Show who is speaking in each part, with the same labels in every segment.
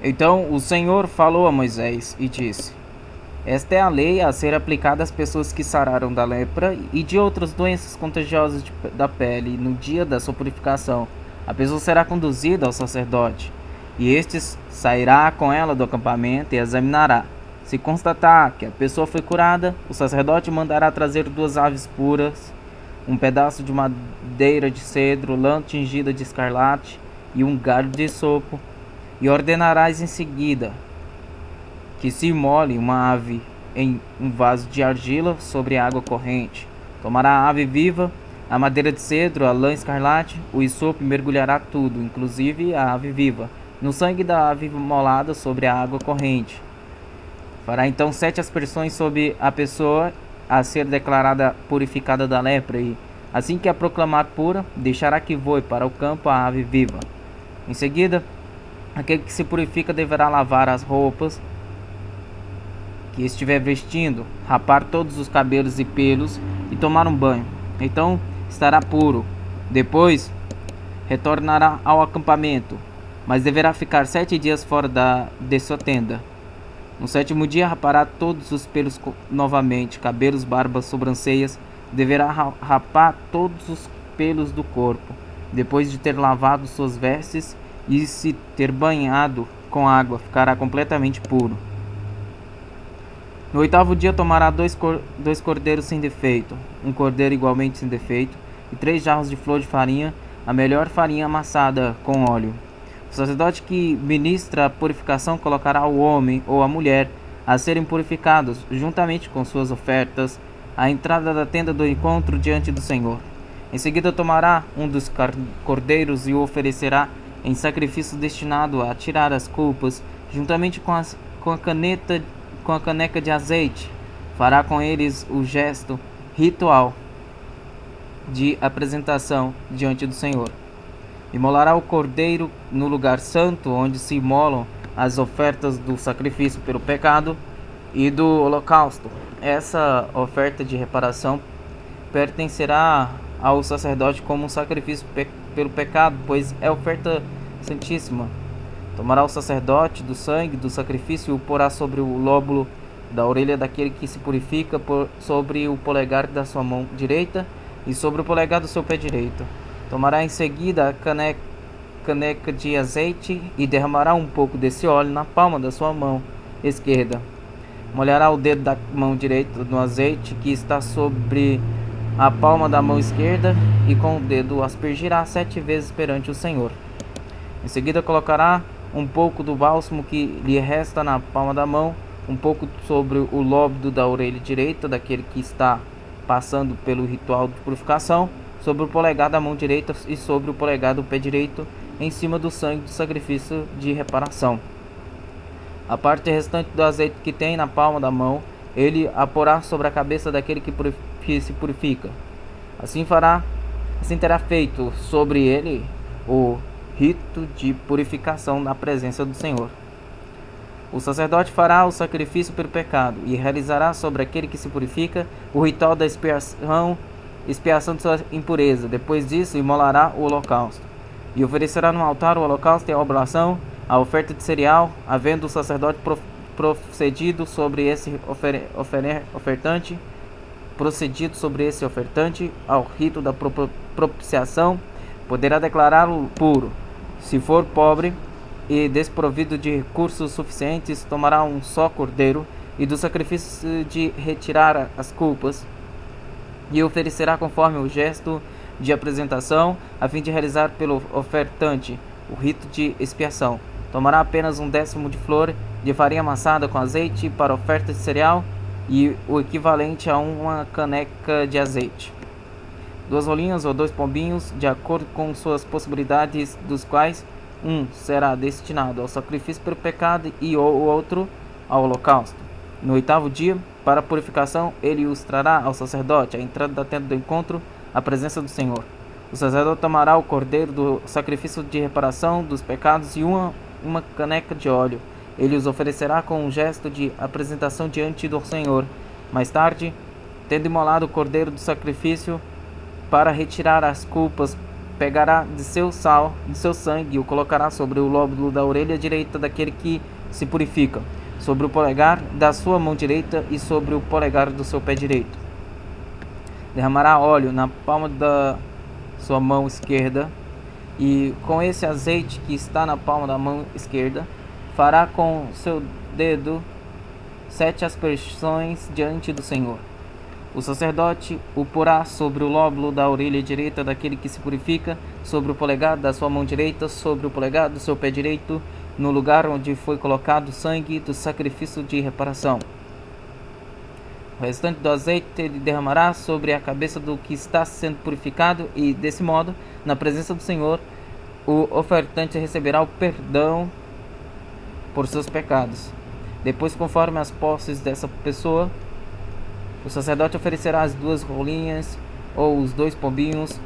Speaker 1: Então o Senhor falou a Moisés e disse: Esta é a lei a ser aplicada às pessoas que sararam da lepra e de outras doenças contagiosas da pele no dia da sua purificação. A pessoa será conduzida ao sacerdote, e este sairá com ela do acampamento e examinará. Se constatar que a pessoa foi curada, o sacerdote mandará trazer 2 aves puras, um pedaço de madeira de cedro, lã tingida de escarlate e um galho de sopo, e ordenarás em seguida que se molhe uma ave em um vaso de argila sobre a água corrente. Tomará a ave viva, a madeira de cedro, a lã escarlate, o hisopo, e mergulhará tudo, inclusive a ave viva, no sangue da ave molada sobre a água corrente. Fará então 7 aspersões sobre a pessoa a ser declarada purificada da lepra, e, assim que a proclamar pura, deixará que voe para o campo a ave viva. Em seguida, aquele que se purifica deverá lavar as roupas que estiver vestindo, rapar todos os cabelos e pelos e tomar um banho. Então estará puro. Depois retornará ao acampamento, mas deverá ficar 7 dias fora de sua tenda. No 7º dia rapará todos os pelos novamente, cabelos, barbas, sobrancelhas. Deverá rapar todos os pelos do corpo, depois de ter lavado suas vestes e se ter banhado com água, ficará completamente puro. No 8º dia tomará dois cordeiros sem defeito, um cordeiro igualmente sem defeito, e 3 jarros de flor de farinha, a melhor farinha amassada com óleo. O sacerdote que ministra a purificação colocará o homem ou a mulher a serem purificados, juntamente com suas ofertas, à entrada da tenda do encontro diante do Senhor. Em seguida tomará um dos cordeiros e o oferecerá em sacrifício destinado a tirar as culpas, juntamente com a caneca de azeite. Fará com eles o gesto ritual de apresentação diante do Senhor. Imolará o cordeiro no lugar santo, onde se imolam as ofertas do sacrifício pelo pecado e do holocausto. Essa oferta de reparação pertencerá ao sacerdote como um sacrifício pelo pecado, pois é oferta santíssima. Tomará o sacerdote do sangue do sacrifício e o porá sobre o lóbulo da orelha daquele que se purifica, sobre o polegar da sua mão direita e sobre o polegar do seu pé direito. Tomará em seguida a caneca de azeite e derramará um pouco desse óleo na palma da sua mão esquerda. Molhará o dedo da mão direita no azeite que está sobre a palma da mão esquerda e com o dedo aspergirá 7 vezes perante o Senhor. Em seguida colocará um pouco do bálsamo que lhe resta na palma da mão, um pouco sobre o lóbulo da orelha direita daquele que está passando pelo ritual de purificação, sobre o polegar da mão direita e sobre o polegar do pé direito, em cima do sangue do sacrifício de reparação. A parte restante do azeite que tem na palma da mão, ele a porá sobre a cabeça daquele que se purifica. Assim terá feito sobre ele o rito de purificação na presença do Senhor. O sacerdote fará o sacrifício pelo pecado e realizará sobre aquele que se purifica o ritual da expiação de sua impureza. Depois disso, imolará o holocausto e oferecerá no altar o holocausto e a oblação, a oferta de cereal, havendo o sacerdote procedido sobre esse ofertante ao rito da propiciação, poderá declará-lo puro. Se for pobre e desprovido de recursos suficientes, tomará um só cordeiro e do sacrifício de retirar as culpas e oferecerá conforme o gesto de apresentação, a fim de realizar pelo ofertante o rito de expiação. Tomará apenas 1/10 de flor de farinha amassada com azeite para oferta de cereal e o equivalente a uma caneca de azeite. 2 rolinhas ou 2 pombinhos, de acordo com suas possibilidades, dos quais um será destinado ao sacrifício pelo pecado e o outro ao holocausto. No 8º dia, para a purificação, ele os trará ao sacerdote, à entrada da tenda do encontro, à presença do Senhor. O sacerdote tomará o cordeiro do sacrifício de reparação dos pecados e uma caneca de óleo. Ele os oferecerá com um gesto de apresentação diante do Senhor. Mais tarde, tendo imolado o cordeiro do sacrifício para retirar as culpas pegará de seu sangue e o colocará sobre o lóbulo da orelha direita daquele que se purifica, sobre o polegar da sua mão direita e sobre o polegar do seu pé direito. Derramará óleo na palma da sua mão esquerda, e com esse azeite que está na palma da mão esquerda, fará com seu dedo 7 aspersões diante do Senhor. O sacerdote o porá sobre o lóbulo da orelha direita daquele que se purifica, sobre o polegar da sua mão direita, sobre o polegar do seu pé direito, no lugar onde foi colocado o sangue do sacrifício de reparação. O restante do azeite ele derramará sobre a cabeça do que está sendo purificado, e desse modo, na presença do Senhor, o ofertante receberá o perdão por seus pecados. Depois, conforme as posses dessa pessoa, o sacerdote oferecerá as 2 rolinhas ou os 2 pombinhos.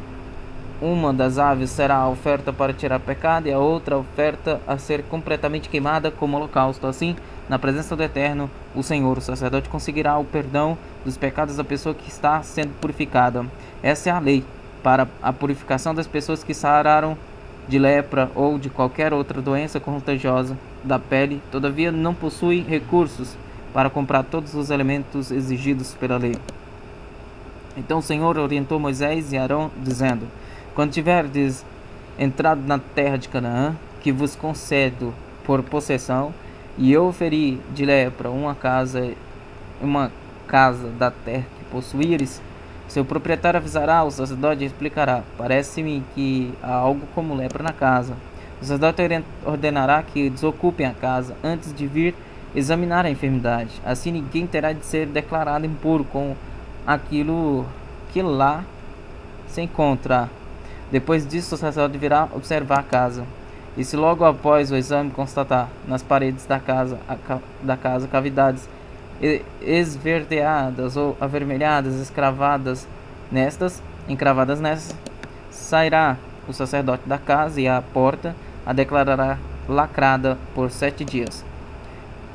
Speaker 1: Uma das aves será a oferta para tirar pecado, e a outra a oferta a ser completamente queimada como holocausto. Assim, na presença do Eterno, o Senhor, o sacerdote, conseguirá o perdão dos pecados da pessoa que está sendo purificada. Essa é a lei para a purificação das pessoas que sararam de lepra ou de qualquer outra doença contagiosa da pele, todavia não possui recursos para comprar todos os elementos exigidos pela lei. Então o Senhor orientou Moisés e Arão, dizendo: quando tiverdes entrado na terra de Canaã, que vos concedo por possessão, e eu oferi de lepra uma casa da terra que possuíres, seu proprietário avisará o sacerdote e explicará: parece-me que há algo como lepra na casa. O sacerdote ordenará que desocupem a casa antes de vir examinar a enfermidade. Assim ninguém terá de ser declarado impuro com aquilo que lá se encontra. Depois disso, o sacerdote virá observar a casa, e se logo após o exame constatar nas paredes da casa cavidades esverdeadas ou avermelhadas, encravadas nestas, sairá o sacerdote da casa e a porta a declarará lacrada por 7 dias.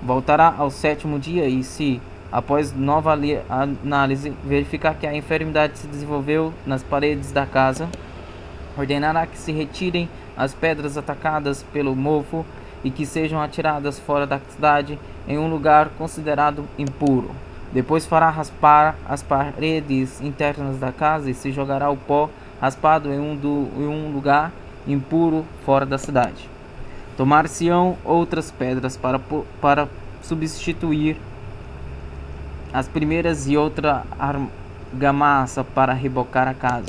Speaker 1: Voltará ao 7º dia e, se após nova análise verificar que a enfermidade se desenvolveu nas paredes da casa, ordenará que se retirem as pedras atacadas pelo mofo e que sejam atiradas fora da cidade em um lugar considerado impuro. Depois fará raspar as paredes internas da casa e se jogará o pó raspado em um lugar impuro fora da cidade. Tomar-se-ão outras pedras para substituir as primeiras e outra argamassa para rebocar a casa.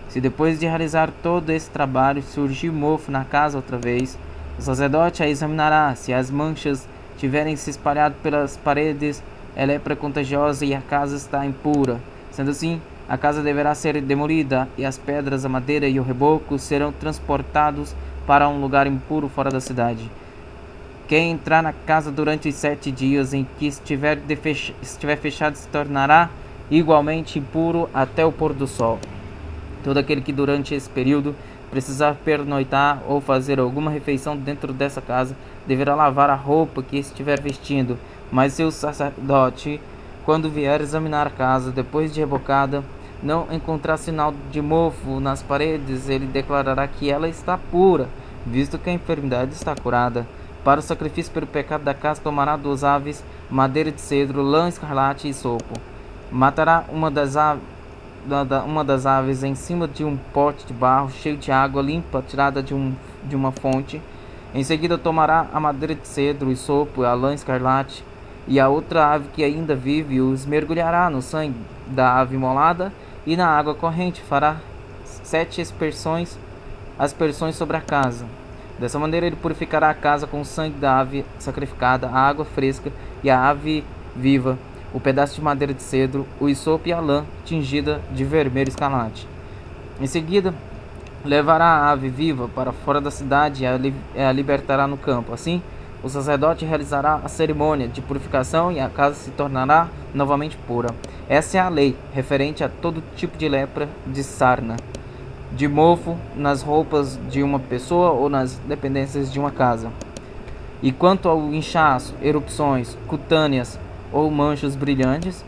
Speaker 1: Se depois de realizar todo esse trabalho surgir mofo na casa outra vez, o sacerdote a examinará. Se as manchas tiverem se espalhado pelas paredes, ela é contagiosa e a casa está impura. Sendo assim, a casa deverá ser demolida e as pedras, a madeira e o reboco serão transportados para um lugar impuro fora da cidade. Quem entrar na casa durante os 7 dias em que estiver fechado se tornará igualmente impuro até o pôr do sol. Todo aquele que durante esse período precisar pernoitar ou fazer alguma refeição dentro dessa casa deverá lavar a roupa que estiver vestindo. Mas se o sacerdote, quando vier examinar a casa depois de rebocada, não encontrar sinal de mofo nas paredes, ele declarará que ela está pura, visto que a enfermidade está curada. Para o sacrifício pelo pecado da casa tomará 2 aves, madeira de cedro, lã escarlate e sopo. Matará uma das aves em cima de um pote de barro cheio de água limpa tirada de uma fonte. Em seguida tomará a madeira de cedro e sopo, a lã escarlate e a outra ave que ainda vive, e os mergulhará no sangue da ave imolada e na água corrente. Fará 7 aspersões sobre a casa. Dessa maneira ele purificará a casa com o sangue da ave sacrificada, a água fresca e a ave viva, o pedaço de madeira de cedro, o hisopo e a lã tingida de vermelho escarlate. Em seguida, levará a ave viva para fora da cidade e a libertará no campo. Assim, o sacerdote realizará a cerimônia de purificação e a casa se tornará novamente pura. Essa é a lei referente a todo tipo de lepra, de sarna, de mofo nas roupas de uma pessoa ou nas dependências de uma casa. E quanto ao inchaço, erupções cutâneas ou manchas brilhantes,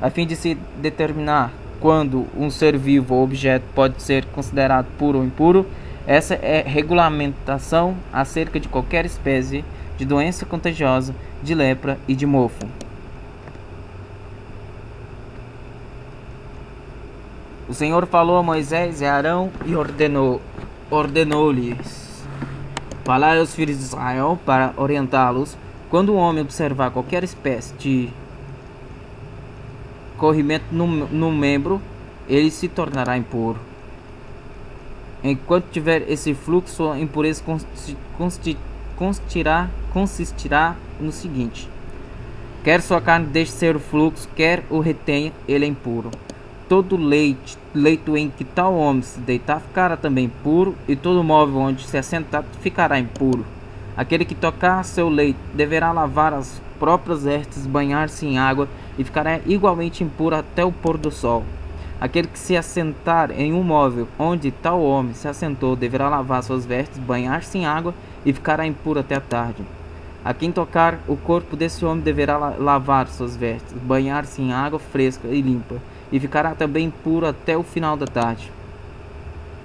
Speaker 1: a fim de se determinar quando um ser vivo ou objeto pode ser considerado puro ou impuro. Essa é regulamentação acerca de qualquer espécie de doença contagiosa, de lepra e de mofo. O Senhor falou a Moisés e a Arão e ordenou-lhes: falai aos filhos de Israel para orientá-los. Quando o homem observar qualquer espécie de corrimento no membro, ele se tornará impuro. Enquanto tiver esse fluxo, a impureza consistirá no seguinte: quer sua carne deixe ser o fluxo, quer o retenha, ele é impuro. Todo leito em que tal homem se deitar ficará também impuro, e todo móvel onde se assentar ficará impuro. Aquele que tocar seu leito deverá lavar as próprias vestes, banhar-se em água, e ficará igualmente impuro até o pôr do sol. Aquele que se assentar em um móvel onde tal homem se assentou deverá lavar suas vestes, banhar-se em água, e ficará impuro até a tarde. A quem tocar o corpo desse homem deverá lavar suas vestes, banhar-se em água fresca e limpa, e ficará também impuro até o final da tarde.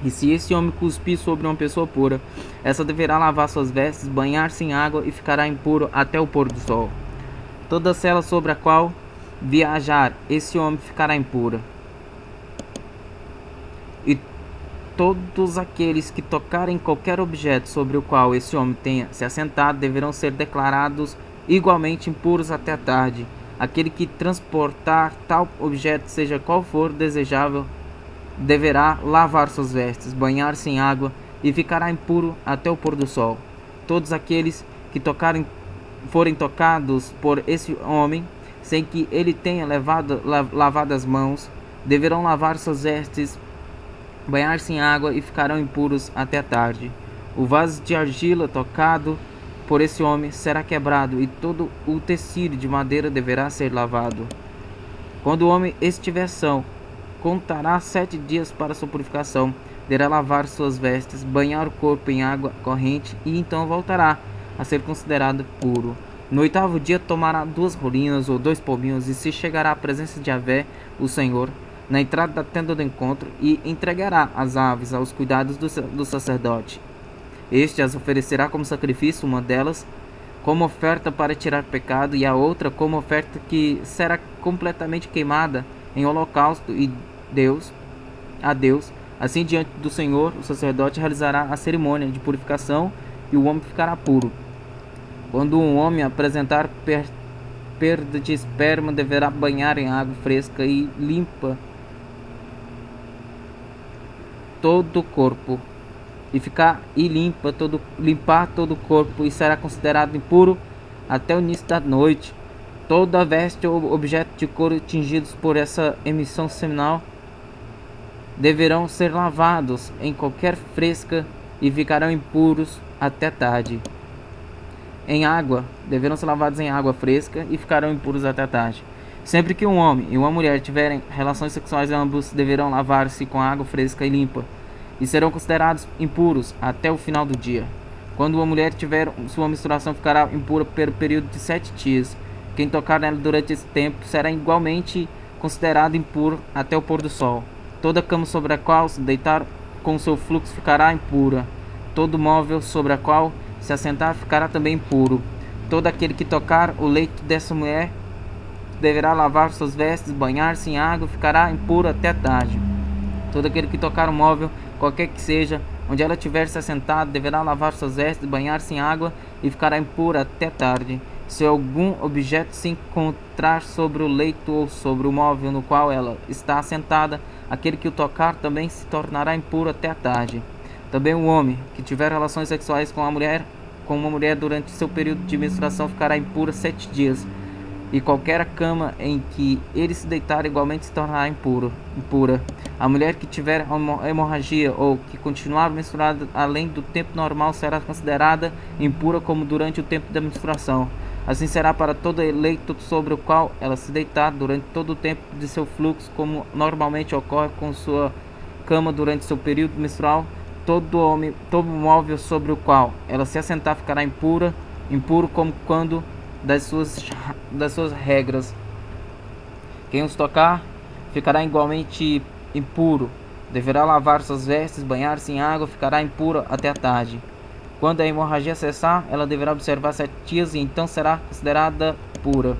Speaker 1: E se esse homem cuspir sobre uma pessoa pura, essa deverá lavar suas vestes, banhar-se em água, e ficará impuro até o pôr do sol. Toda cela sobre a qual viajar, esse homem ficará impura. E todos aqueles que tocarem qualquer objeto sobre o qual esse homem tenha se assentado deverão ser declarados igualmente impuros até a tarde. Aquele que transportar tal objeto, seja qual for desejável, deverá lavar suas vestes, banhar-se em água, e ficará impuro até o pôr do sol. Todos aqueles que forem tocados por esse homem, sem que ele tenha lavado as mãos, deverão lavar suas vestes, banhar-se em água, e ficarão impuros até a tarde. O vaso de argila tocado por esse homem será quebrado, e todo o tecido de madeira deverá ser lavado. Quando o homem estiver são, contará 7 dias para sua purificação, deverá lavar suas vestes, banhar o corpo em água corrente, e então voltará a ser considerado puro. No 8º dia tomará 2 rolinas ou 2 pombinhos, e se chegará à presença de Yahvé, o Senhor, na entrada da tenda do encontro, e entregará as aves aos cuidados do sacerdote. Este as oferecerá como sacrifício, uma delas como oferta para tirar pecado, e a outra como oferta que será completamente queimada em holocausto a Deus. Assim, diante do Senhor, o sacerdote realizará a cerimônia de purificação, e o homem ficará puro. Quando um homem apresentar perda de esperma, deverá banhar em água fresca e limpa todo o corpo, limpar todo o corpo, e será considerado impuro até o início da noite. Toda veste ou objeto de couro tingidos por essa emissão seminal deverão ser lavados em qualquer fresca, e ficarão impuros até tarde. Deverão ser lavados em água fresca, e ficarão impuros até tarde. Sempre que um homem e uma mulher tiverem relações sexuais, ambos deverão lavar-se com água fresca e limpa, e serão considerados impuros até o final do dia. Quando uma mulher tiver sua menstruação, ficará impura pelo período de 7 dias. Quem tocar nela durante esse tempo será igualmente considerado impuro até o pôr do sol. Toda cama sobre a qual se deitar com seu fluxo ficará impura. Todo móvel sobre a qual se assentar ficará também impuro. Todo aquele que tocar o leito dessa mulher deverá lavar suas vestes, banhar-se em água, e ficará impuro até a tarde. Todo aquele que tocar um móvel, qualquer que seja, onde ela tiver se assentado, deverá lavar suas vestes, banhar-se em água, e ficará impuro até tarde. Se algum objeto se encontrar sobre o leito ou sobre o móvel no qual ela está assentada, aquele que o tocar também se tornará impuro até a tarde. Também o homem que tiver relações sexuais com uma mulher durante seu período de menstruação ficará impuro 7 dias. E qualquer cama em que ele se deitar igualmente se tornará impura. A mulher que tiver hemorragia ou que continuar menstruada além do tempo normal será considerada impura como durante o tempo da menstruação. Assim será para todo leito sobre o qual ela se deitar durante todo o tempo de seu fluxo, como normalmente ocorre com sua cama durante seu período menstrual. Todo móvel sobre o qual ela se assentar ficará impuro como quando das suas regras. Quem os tocar ficará igualmente impuro. Deverá lavar suas vestes, banhar-se em água, ficará impuro até a tarde. Quando a hemorragia cessar, ela deverá observar 7 dias e então será considerada pura.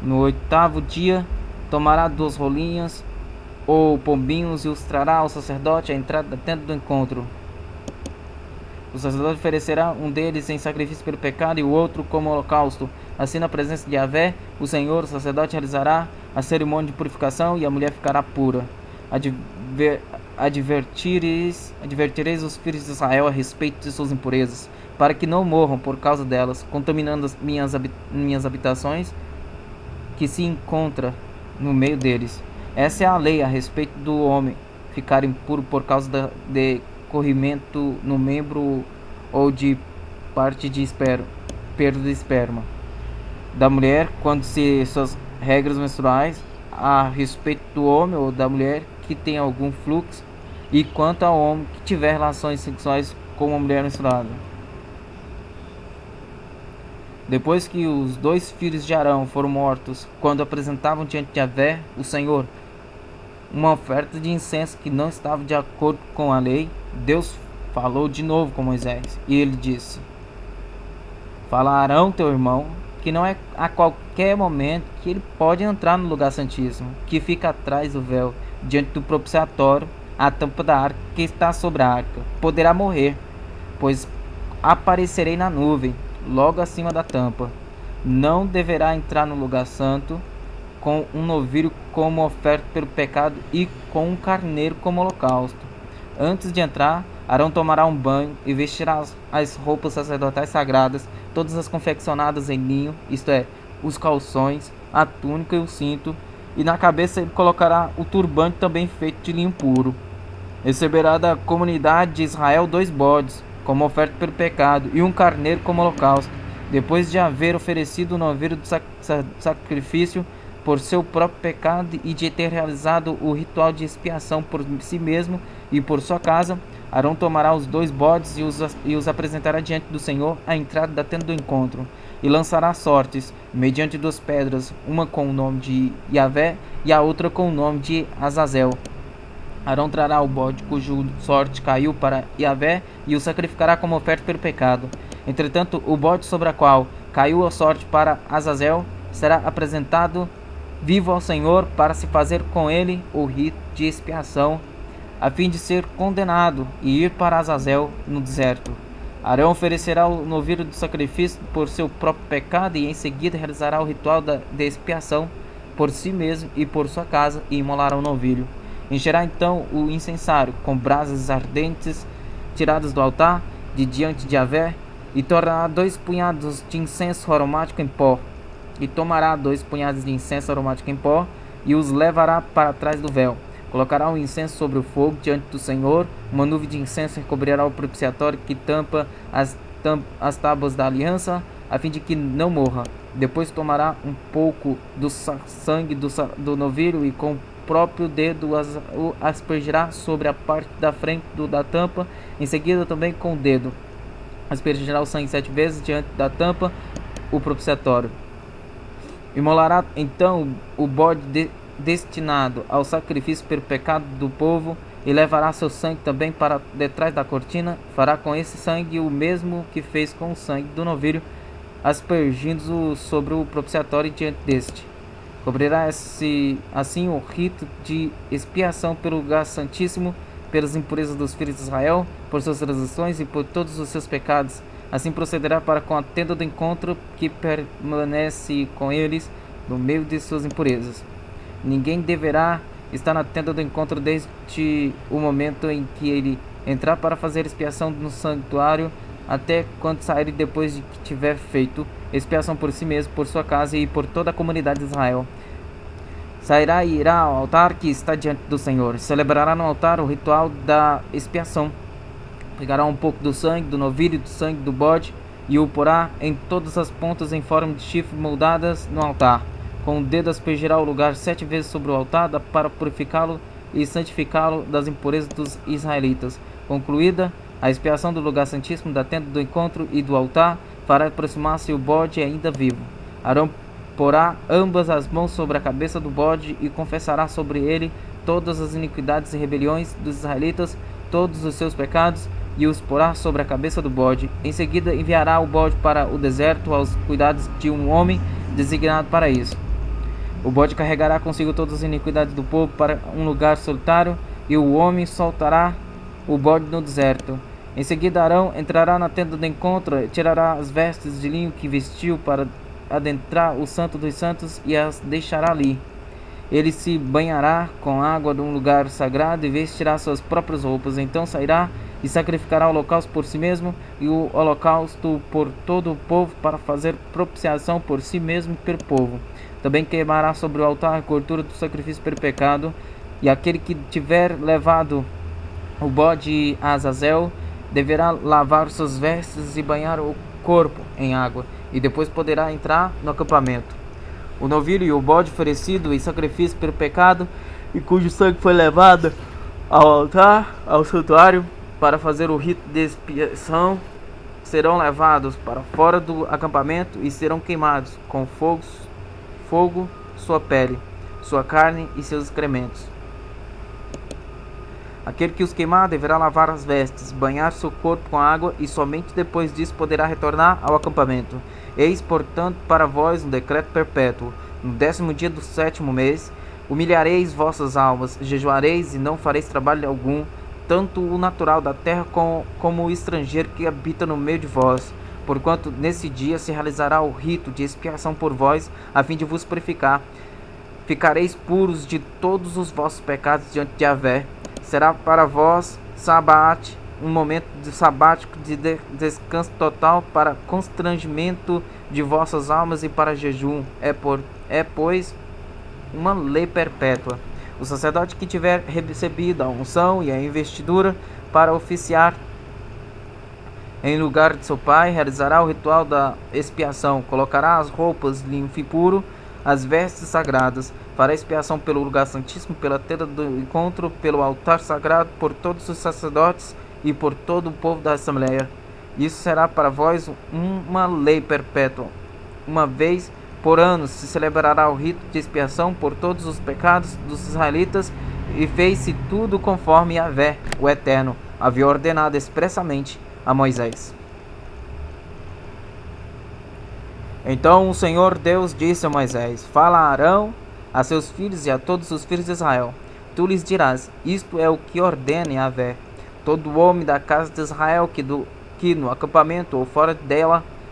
Speaker 1: No 8º dia, tomará 2 rolinhas ou pombinhos e os trará ao sacerdote à entrada da tenda do encontro. O sacerdote oferecerá um deles em sacrifício pelo pecado e o outro como holocausto. Assim, na presença de Yahvé, o Senhor, o sacerdote, realizará a cerimônia de purificação e a mulher ficará pura. Advertireis os filhos de Israel a respeito de suas impurezas, para que não morram por causa delas, contaminando as minhas habitações que se encontra no meio deles. Essa é a lei a respeito do homem ficar impuro por causa de corrimento no membro ou de parte de perda de esperma. Da mulher, quando se suas regras menstruais, a respeito do homem ou da mulher que tem algum fluxo, e quanto ao homem que tiver relações sexuais com uma mulher menstruada. Depois que os 2 filhos de Arão foram mortos, quando apresentavam diante de Yahvé, o Senhor, uma oferta de incenso que não estava de acordo com a lei, Deus falou de novo com Moisés, e ele disse: Fala a Arão, teu irmão, que não é a qualquer momento que ele pode entrar no lugar santíssimo, que fica atrás do véu, diante do propiciatório, a tampa da arca que está sobre a arca. Poderá morrer, pois aparecerei na nuvem, logo acima da tampa. Não deverá entrar no lugar santo com um novilho como oferta pelo pecado e com um carneiro como holocausto. Antes de entrar, Arão tomará um banho e vestirá as roupas sacerdotais sagradas, todas as confeccionadas em linho, isto é, os calções, a túnica e o cinto, e na cabeça ele colocará o turbante também feito de linho puro. Receberá da comunidade de Israel 2 bodes, como oferta pelo pecado, e um carneiro como holocausto. Depois de haver oferecido o novilho do sacrifício por seu próprio pecado e de ter realizado o ritual de expiação por si mesmo e por sua casa, Arão tomará os 2 bodes e os apresentará diante do Senhor à entrada da tenda do encontro, e lançará sortes, mediante 2 pedras, uma com o nome de Yahvé e a outra com o nome de Azazel. Arão trará o bode cujo sorte caiu para Yahvé e o sacrificará como oferta pelo pecado. Entretanto, o bode sobre a qual caiu a sorte para Azazel será apresentado vivo ao Senhor para se fazer com ele o rito de expiação, a fim de ser condenado e ir para Azazel no deserto. Arão oferecerá o novilho do sacrifício por seu próprio pecado e em seguida realizará o ritual de expiação por si mesmo e por sua casa e imolará o novilho. Encherá então o incensário com brasas ardentes tiradas do altar de diante de Yahvé e tornará 2 punhados de incenso aromático em pó. E tomará 2 punhados de incenso aromático em pó e os levará para trás do véu. Colocará o incenso sobre o fogo diante do Senhor. Uma nuvem de incenso recobrirá o propiciatório que tampa as tábuas da aliança, a fim de que não morra. Depois tomará um pouco do sangue do novilho e com o próprio dedo o aspergirá sobre a parte da frente da tampa. Em seguida também com o dedo aspergirá o sangue 7 vezes diante da tampa, o propiciatório. Imolará então o bode destinado ao sacrifício pelo pecado do povo e levará seu sangue também para detrás da cortina. Fará com esse sangue o mesmo que fez com o sangue do novilho, aspergindo-o sobre o propiciatório diante deste. Cobrirá assim o rito de expiação pelo lugar santíssimo, pelas impurezas dos filhos de Israel, por suas transações e por todos os seus pecados. Assim procederá para com a tenda do encontro, que permanece com eles no meio de suas impurezas. Ninguém deverá estar na tenda do encontro desde o momento em que ele entrar para fazer expiação no santuário, até quando sair, depois de que tiver feito expiação por si mesmo, por sua casa e por toda a comunidade de Israel. Sairá e irá ao altar que está diante do Senhor. Celebrará no altar o ritual da expiação. Pegará um pouco do sangue do novilho e do sangue do bode e o porá em todas as pontas em forma de chifre moldadas no altar. Com o dedo aspergirá o lugar 7 vezes sobre o altar para purificá-lo e santificá-lo das impurezas dos israelitas. Concluída a expiação do lugar santíssimo, da tenda do encontro e do altar, fará aproximar-se o bode ainda vivo. Arão porá ambas as mãos sobre a cabeça do bode e confessará sobre ele todas as iniquidades e rebeliões dos israelitas, todos os seus pecados, e os porá sobre a cabeça do bode. Em seguida enviará o bode para o deserto aos cuidados de um homem designado para isso. O bode carregará consigo todas as iniquidades do povo para um lugar solitário, e o homem soltará o bode no deserto. Em seguida Arão entrará na tenda do encontro, tirará as vestes de linho que vestiu para adentrar o santo dos santos e as deixará ali. Ele se banhará com água de um lugar sagrado e vestirá suas próprias roupas. Então sairá e sacrificará o holocausto por si mesmo e o holocausto por todo o povo para fazer propiciação por si mesmo e pelo povo. Também queimará sobre o altar a gordura do sacrifício pelo pecado. E aquele que tiver levado o bode a Azazel deverá lavar suas vestes e banhar o corpo em água, e depois poderá entrar no acampamento. O novilho e o bode oferecido em sacrifício pelo pecado, e cujo sangue foi levado ao altar, ao santuário, para fazer o rito de expiação, serão levados para fora do acampamento e serão queimados com fogo, sua pele, sua carne e seus excrementos. Aquele que os queimar deverá lavar as vestes, banhar seu corpo com água, e somente depois disso poderá retornar ao acampamento. Eis, portanto, para vós um decreto perpétuo. No 10º dia do 7º mês, humilhareis vossas almas, jejuareis e não fareis trabalho algum, tanto o natural da terra como o estrangeiro que habita no meio de vós. Porquanto nesse dia se realizará o rito de expiação por vós, a fim de vos purificar. Ficareis puros de todos os vossos pecados diante de Yahvé. Será para vós sabate, um momento de sabático de descanso total para constrangimento de vossas almas e para jejum. Pois, uma lei perpétua. O sacerdote que tiver recebido a unção e a investidura para oficiar em lugar de seu pai, realizará o ritual da expiação, colocará as roupas limpo e puro, as vestes sagradas, fará expiação pelo lugar santíssimo, pela tenda do encontro, pelo altar sagrado, por todos os sacerdotes e por todo o povo da Assembleia. Isso será para vós uma lei perpétua. Uma vez por ano se celebrará o rito de expiação por todos os pecados dos israelitas, e fez-se tudo conforme Yahvé, o Eterno, havia ordenado expressamente a Moisés. Então o Senhor Deus disse a Moisés: Fala a Arão, a seus filhos e a todos os filhos de Israel. Tu lhes dirás: Isto é o que ordena Yahvé. Todo homem da casa de Israel que no acampamento ou fora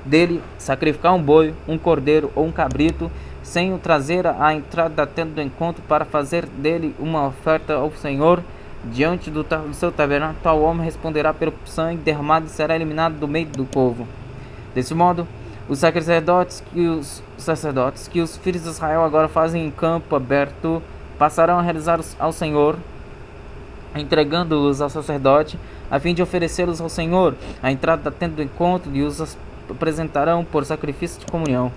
Speaker 1: dele sacrificar um boi, um cordeiro ou um cabrito, sem o trazer à entrada da tenda do encontro para fazer dele uma oferta ao Senhor, diante do seu tabernáculo, tal homem responderá pelo sangue derramado e será eliminado do meio do povo. Desse modo, os sacerdotes que os filhos de Israel agora fazem em campo aberto passarão a realizar ao Senhor, entregando-os ao sacerdote, a fim de oferecê-los ao Senhor à entrada da tenda do encontro, e os apresentarão por sacrifício de comunhão.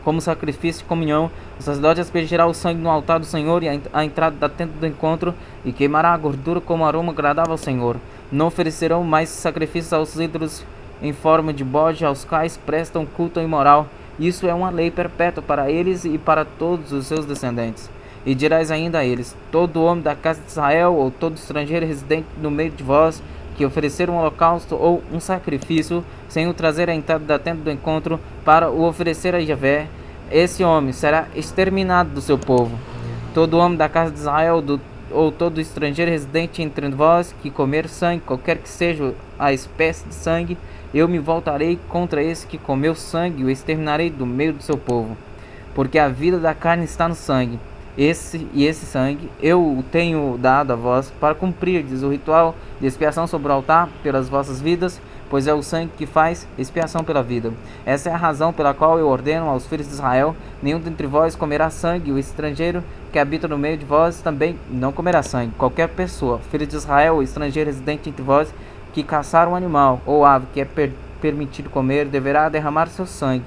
Speaker 1: Como sacrifício de comunhão, o sacerdote aspergirá o sangue no altar do Senhor e à entrada da tenda do encontro, e queimará a gordura como aroma agradável ao Senhor. Não oferecerão mais sacrifícios aos ídolos em forma de bode, aos quais prestam culto imoral. Isso é uma lei perpétua para eles e para todos os seus descendentes. E dirás ainda a eles: todo homem da casa de Israel ou todo estrangeiro residente no meio de vós que oferecer um holocausto ou um sacrifício sem o trazer à entrada da tenda do encontro para o oferecer a Yahvé, esse homem será exterminado do seu povo. Todo homem da casa de Israel ou todo estrangeiro residente entre vós que comer sangue, qualquer que seja a espécie de sangue, eu me voltarei contra esse que comeu sangue e o exterminarei do meio do seu povo. Porque a vida da carne está no sangue. Esse sangue eu o tenho dado a vós para cumprirdes o ritual de expiação sobre o altar pelas vossas vidas, pois é o sangue que faz expiação pela vida. Essa é a razão pela qual eu ordeno aos filhos de Israel: nenhum dentre vós comerá sangue, o estrangeiro que habita no meio de vós também não comerá sangue. Qualquer pessoa, filho de Israel ou estrangeiro residente entre vós, que caçar um animal ou ave que é permitido comer, deverá derramar seu sangue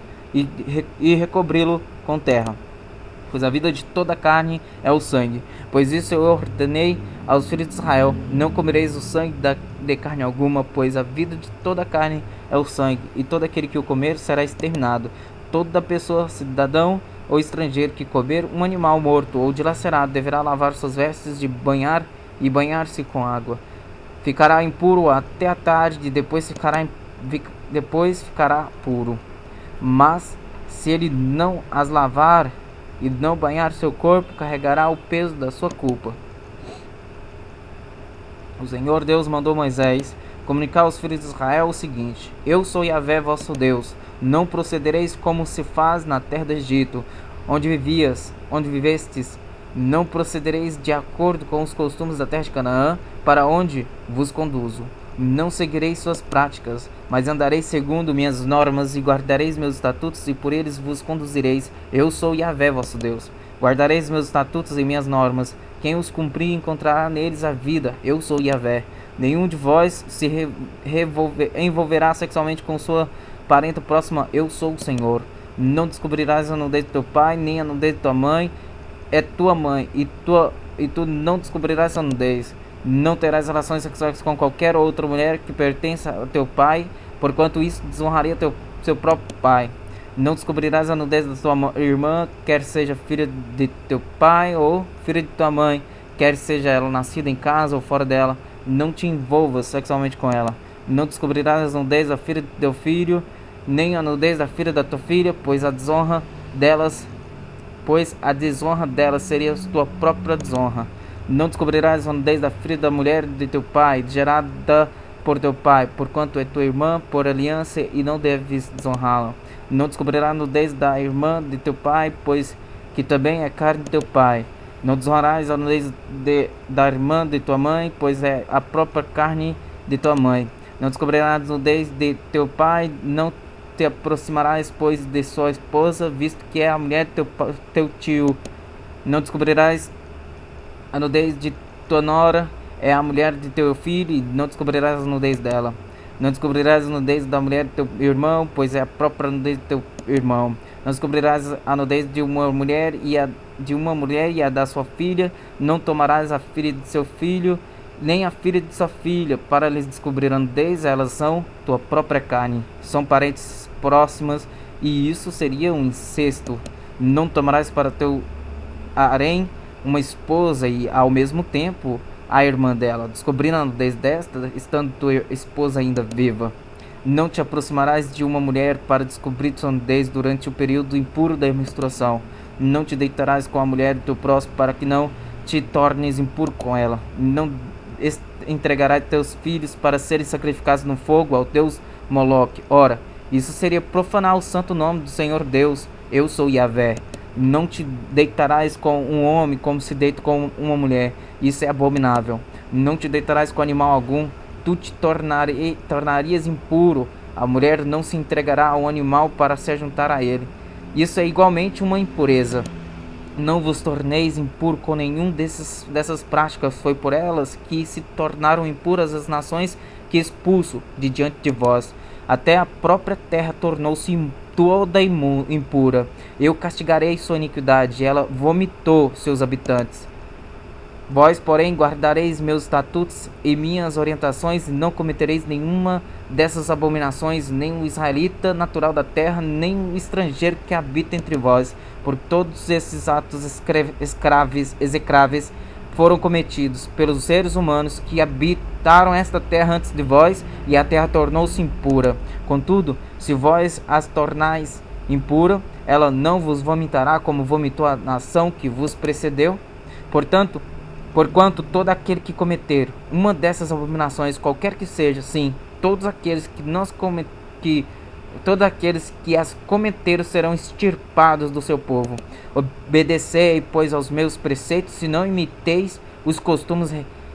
Speaker 1: e recobri-lo com terra. Pois a vida de toda a carne é o sangue. Pois isso eu ordenei aos filhos de Israel: não comereis o sangue de carne alguma, pois a vida de toda a carne é o sangue, e todo aquele que o comer será exterminado. Toda pessoa, cidadão ou estrangeiro que comer um animal morto ou dilacerado deverá lavar suas vestes de banhar e banhar-se com água. Ficará impuro até a tarde, depois ficará puro. Mas se ele não as lavar e não banhar seu corpo, carregará o peso da sua culpa. O Senhor Deus mandou Moisés comunicar aos filhos de Israel o seguinte: Eu sou Yahvé vosso Deus. Não procedereis como se faz na terra do Egito, onde vivestes. Não procedereis de acordo com os costumes da terra de Canaã, para onde vos conduzo. Não seguireis suas práticas, mas andareis segundo minhas normas e guardareis meus estatutos, e por eles vos conduzireis. Eu sou Yahvé vosso Deus. Guardareis meus estatutos e minhas normas. Quem os cumprir encontrará neles a vida. Eu sou Yahvé. Nenhum de vós se envolverá sexualmente com sua parenta próxima. Eu sou o Senhor. Não descobrirás a nudez do teu pai, nem a nudez de tua mãe. É tua mãe, e tu não descobrirás a nudez. Não terás relações sexuais com qualquer outra mulher que pertença ao teu pai, porquanto isso desonraria seu próprio pai. Não descobrirás a nudez da tua irmã, quer seja filha de teu pai ou filha de tua mãe, quer seja ela nascida em casa ou fora dela. Não te envolvas sexualmente com ela. Não descobrirás a nudez da filha de teu filho, nem a nudez da filha da tua filha, pois a desonra delas seria tua própria desonra. Não descobrirás a nudez da filha da mulher de teu pai, gerada por teu pai, porquanto é tua irmã por aliança e não deves desonrá-la. Não descobrirás a nudez da irmã de teu pai, pois que também é carne de teu pai. Não desonrarás a nudez da irmã de tua mãe, pois é a própria carne de tua mãe. Não descobrirás a nudez de teu pai, não te aproximarás, pois, de sua esposa, visto que é a mulher de teu tio. Não descobrirás a nudez de tua nora, é a mulher de teu filho, e não descobrirás a nudez dela. Não descobrirás a nudez da mulher de teu irmão, pois é a própria nudez de teu irmão. Não descobrirás a nudez de uma mulher e a da sua filha. Não tomarás a filha de seu filho, nem a filha de sua filha, para lhes descobrir a nudez. Elas são tua própria carne, são parentes próximas, e isso seria um incesto. Não tomarás para teu harém uma esposa e ao mesmo tempo a irmã dela, descobrindo a nudez desta, estando tua esposa ainda viva. Não te aproximarás de uma mulher para descobrir sua nudez durante o período impuro da menstruação. Não te deitarás com a mulher do teu próximo, para que não te tornes impuro com ela. Não entregarás teus filhos para serem sacrificados no fogo ao deus Moloque. Ora, isso seria profanar o santo nome do Senhor Deus. Eu sou Yahvé. Não te deitarás com um homem como se deita com uma mulher. Isso é abominável. Não te deitarás com animal algum. Tu te tornarias impuro. A mulher não se entregará ao animal para se juntar a ele. Isso é igualmente uma impureza. Não vos torneis impuro com nenhum dessas práticas. Foi por elas que se tornaram impuras as nações que expulso de diante de vós. Até a própria terra tornou-se toda impura. Eu castigarei sua iniquidade. Ela vomitou seus habitantes. Vós, porém, guardareis meus estatutos e minhas orientações, e não cometereis nenhuma dessas abominações, nem o israelita natural da terra, nem o estrangeiro que habita entre vós. Por todos esses atos execráveis foram cometidos pelos seres humanos que habitaram esta terra antes de vós, e a terra tornou-se impura. Contudo, se vós as tornais impura, ela não vos vomitará como vomitou a nação que vos precedeu. Porquanto todo aquele que cometer uma dessas abominações, qualquer que seja, sim, todos aqueles que as cometeram serão extirpados do seu povo. Obedecei, pois, aos meus preceitos, se não imiteis os costumes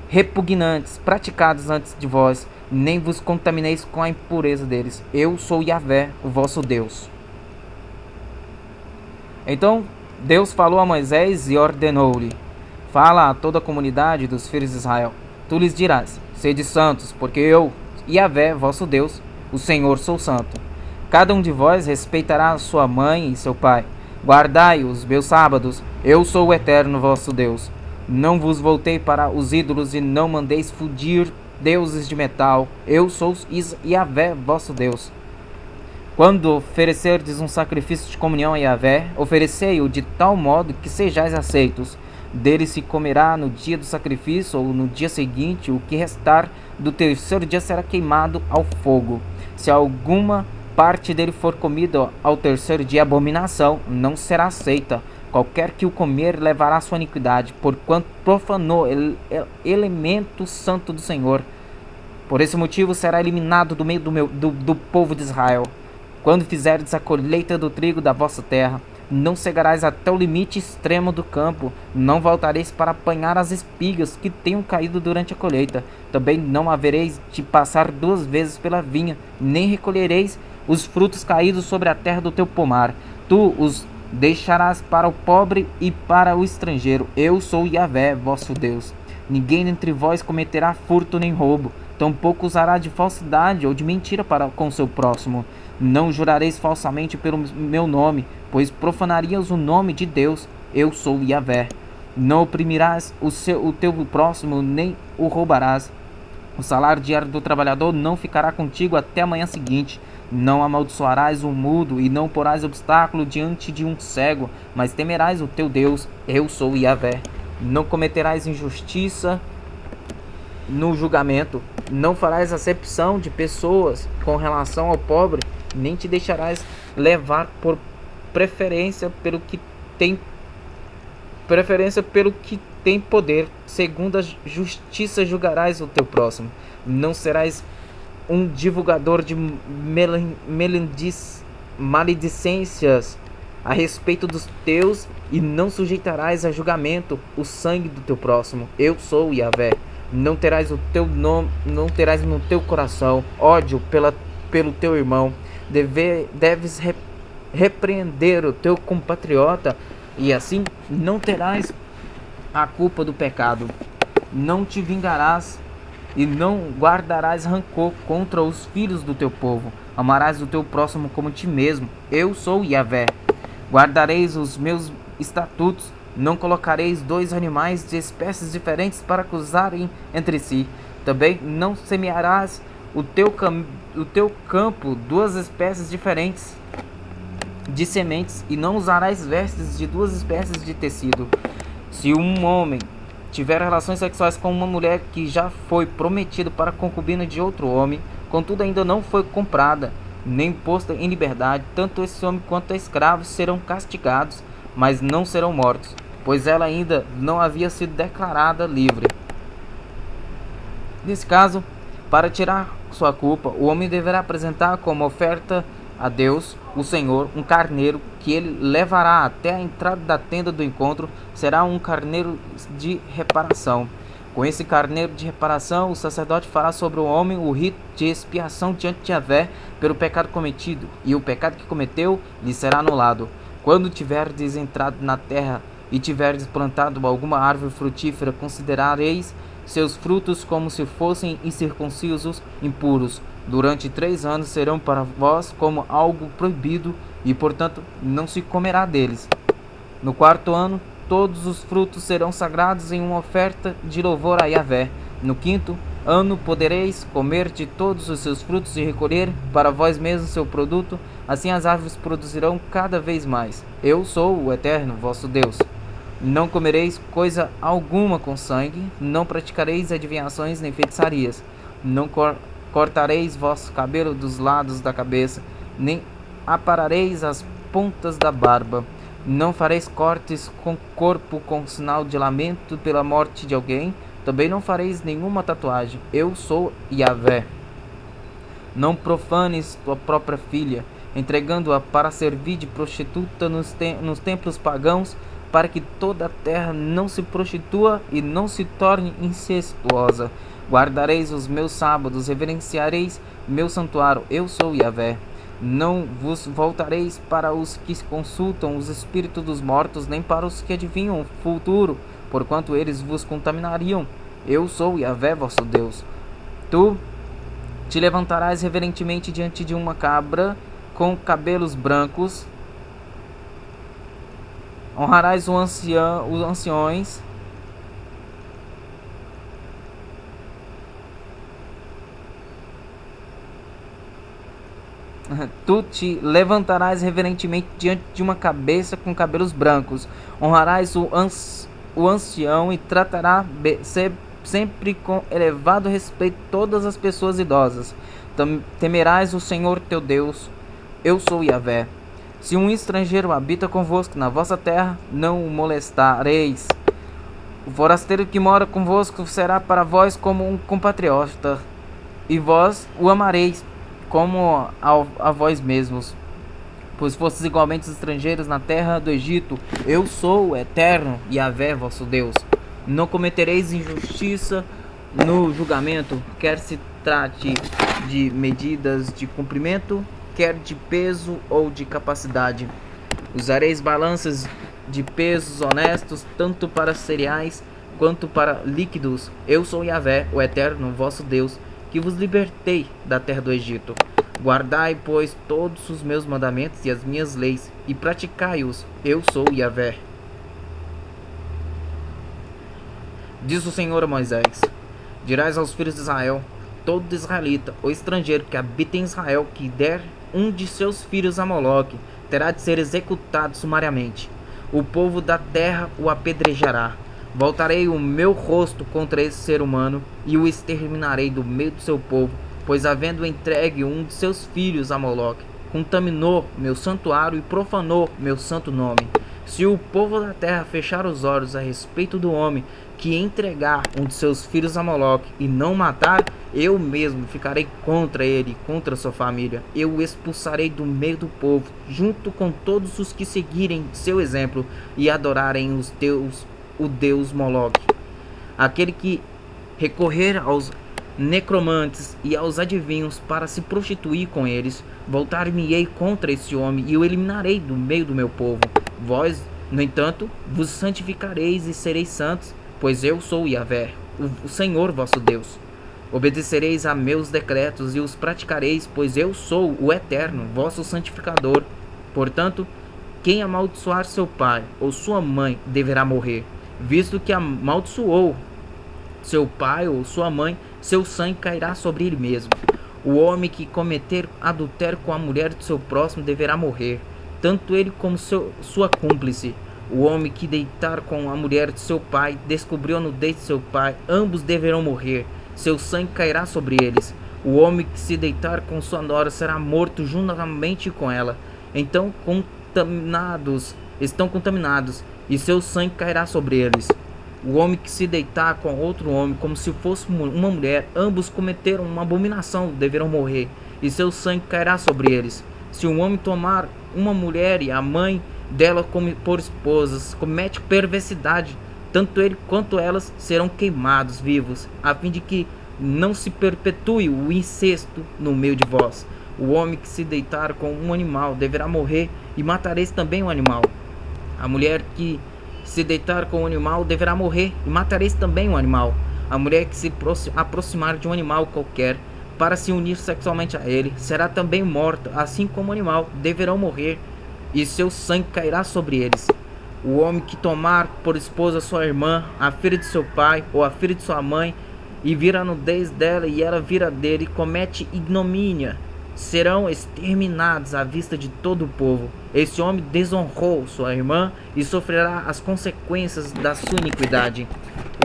Speaker 1: repugnantes praticados antes de vós, nem vos contamineis com a impureza deles. Eu sou Yahvé, o vosso Deus. Então Deus falou a Moisés e ordenou-lhe: Fala a toda a comunidade dos filhos de Israel. Tu lhes dirás: Sede santos, porque eu, Yahvé, vosso Deus, o Senhor, sou santo. Cada um de vós respeitará sua mãe e seu pai. Guardai os meus sábados. Eu sou o eterno vosso Deus. Não vos voltei para os ídolos e não mandeis fugir deuses de metal. Eu sou Yahvé, vosso Deus. Quando oferecerdes um sacrifício de comunhão a Yahvé, oferecei-o de tal modo que sejais aceitos. Dele se comerá no dia do sacrifício ou no dia seguinte, o que restar do terceiro dia será queimado ao fogo. Se alguma parte dele for comida ao terceiro dia, abominação não será aceita. Qualquer que o comer levará sua iniquidade, porquanto profanou elemento santo do Senhor. Por esse motivo será eliminado do meio do povo de Israel. Quando fizerdes a colheita do trigo da vossa terra, não cegarás até o limite extremo do campo, não voltareis para apanhar as espigas que tenham caído durante a colheita. Também não havereis de passar 2 vezes pela vinha, nem recolhereis os frutos caídos sobre a terra do teu pomar. Tu os deixarás para o pobre e para o estrangeiro. Eu sou Yahvé, vosso Deus. Ninguém entre vós cometerá furto nem roubo, tampouco usará de falsidade ou de mentira para com seu próximo. Não jurareis falsamente pelo meu nome, pois profanarias o nome de Deus. Eu sou Yahvé. Não oprimirás o teu próximo, nem o roubarás. O salário diário do trabalhador não ficará contigo até a manhã seguinte. Não amaldiçoarás o mudo e não porás obstáculo diante de um cego, mas temerás o teu Deus. Eu sou Yahvé. Não cometerás injustiça no julgamento. Não farás acepção de pessoas com relação ao pobre, nem te deixarás levar por preferência pelo que tem poder. Segundo a justiça julgarás o teu próximo. Não serás um divulgador de maledicências a respeito dos teus, e não sujeitarás a julgamento o sangue do teu próximo. Eu sou Yahvé. Não terás no teu coração ódio pelo teu irmão. Deves repreender o teu compatriota, e assim não terás a culpa do pecado. Não te vingarás e não guardarás rancor contra os filhos do teu povo. Amarás o teu próximo como ti mesmo. Eu sou Yahvé. Guardareis os meus estatutos. Não colocareis 2 animais de espécies diferentes para cruzarem entre si. Também não semearás o teu campo 2 espécies diferentes de sementes, e não usarás vestes de 2 espécies de tecido. Se um homem tiver relações sexuais com uma mulher que já foi prometida para concubina de outro homem, contudo ainda não foi comprada, nem posta em liberdade, tanto esse homem quanto a escravo serão castigados, mas não serão mortos, pois ela ainda não havia sido declarada livre. Nesse caso, para tirar sua culpa, o homem deverá apresentar como oferta a Deus, o Senhor, um carneiro que ele levará até a entrada da tenda do encontro. Será um carneiro de reparação. Com esse carneiro de reparação, o sacerdote fará sobre o homem o rito de expiação diante de Yahvé pelo pecado cometido, e o pecado que cometeu lhe será anulado. Quando tiverdes entrado na terra e tiverdes plantado alguma árvore frutífera, considerareis seus frutos como se fossem incircuncisos, impuros. Durante 3 anos serão para vós como algo proibido, e portanto não se comerá deles. No 4º ano, todos os frutos serão sagrados em uma oferta de louvor a Yahvé. No 5º ano podereis comer de todos os seus frutos e recolher para vós mesmos seu produto. Assim as árvores produzirão cada vez mais. Eu sou o Eterno, vosso Deus. Não comereis coisa alguma com sangue, não praticareis adivinhações nem feitiçarias, não cortareis vosso cabelo dos lados da cabeça, nem aparareis as pontas da barba. Não fareis cortes com corpo com sinal de lamento pela morte de alguém. Também não fareis nenhuma tatuagem. Eu sou Yahvé. Não profanes tua própria filha, entregando-a para servir de prostituta nos templos pagãos, para que toda a terra não se prostitua e não se torne incestuosa. Guardareis os meus sábados, reverenciareis meu santuário. Eu sou Yahvé. Não vos voltareis para os que consultam os espíritos dos mortos, nem para os que adivinham o futuro, porquanto eles vos contaminariam. Eu sou Yahvé, vosso Deus. Tu te levantarás reverentemente diante de uma cabra com cabelos brancos. Honrarás os anciões. Tu te levantarás reverentemente diante de uma cabeça com cabelos brancos. Honrarás o ancião e tratará sempre com elevado respeito todas as pessoas idosas. Temerás o Senhor teu Deus. Eu sou Yahvé. Se um estrangeiro habita convosco na vossa terra, não o molestareis. O forasteiro que mora convosco será para vós como um compatriota, e vós o amareis como a vós mesmos, pois fostes igualmente estrangeiros na terra do Egito. Eu sou o eterno Yahvé vosso Deus. Não cometereis injustiça no julgamento, quer se trate de medidas de comprimento, quer de peso ou de capacidade. Usareis balanças de pesos honestos, tanto para cereais quanto para líquidos. Eu sou Yahvé, o eterno vosso Deus, que vos libertei da terra do Egito. Guardai, pois, todos os meus mandamentos e as minhas leis, e praticai-os. Eu sou Yahvé. Diz o Senhor a Moisés: dirás aos filhos de Israel: todo israelita ou estrangeiro que habita em Israel, que der um de seus filhos a Moloque, terá de ser executado sumariamente. O povo da terra o apedrejará. Voltarei o meu rosto contra esse ser humano e o exterminarei do meio do seu povo, pois havendo entregue um de seus filhos a Moloque, contaminou meu santuário e profanou meu santo nome. Se o povo da terra fechar os olhos a respeito do homem que entregar um de seus filhos a Moloque e não matar, eu mesmo ficarei contra ele e contra sua família. Eu o expulsarei do meio do povo, junto com todos os que seguirem seu exemplo e adorarem o Deus Moloque. Aquele que recorrer aos necromantes e aos adivinhos para se prostituir com eles, voltar-me-ei contra esse homem e o eliminarei do meio do meu povo. Vós, no entanto, vos santificareis e sereis santos, pois eu sou Yahvé, o Senhor vosso Deus. Obedecereis a meus decretos e os praticareis, pois eu sou o eterno vosso santificador. Portanto, quem amaldiçoar seu pai ou sua mãe deverá morrer, visto que amaldiçoou seu pai ou sua mãe, seu sangue cairá sobre ele mesmo. O homem que cometer adultério com a mulher de seu próximo deverá morrer, tanto ele como sua cúmplice. O homem que deitar com a mulher de seu pai, descobriu a nudez de seu pai, ambos deverão morrer, seu sangue cairá sobre eles. O homem que se deitar com sua nora será morto juntamente com ela. Então estão contaminados, e seu sangue cairá sobre eles. O homem que se deitar com outro homem, como se fosse uma mulher, ambos cometeram uma abominação, deverão morrer, e seu sangue cairá sobre eles. Se um homem tomar uma mulher e a mãe dela por esposas, comete perversidade, tanto ele quanto elas serão queimados vivos, a fim de que não se perpetue o incesto no meio de vós. O homem que se deitar com um animal deverá morrer, e matareis também o animal. A mulher que se deitar com um animal deverá morrer, e matareis também o animal. A mulher que se aproximar de um animal qualquer para se unir sexualmente a ele será também morta, assim como o animal, deverão morrer, e seu sangue cairá sobre eles. O homem que tomar por esposa sua irmã, a filha de seu pai ou a filha de sua mãe, e vir a nudez dela e ela vira dele, comete ignomínia, serão exterminados à vista de todo o povo. Esse homem desonrou sua irmã e sofrerá as consequências da sua iniquidade.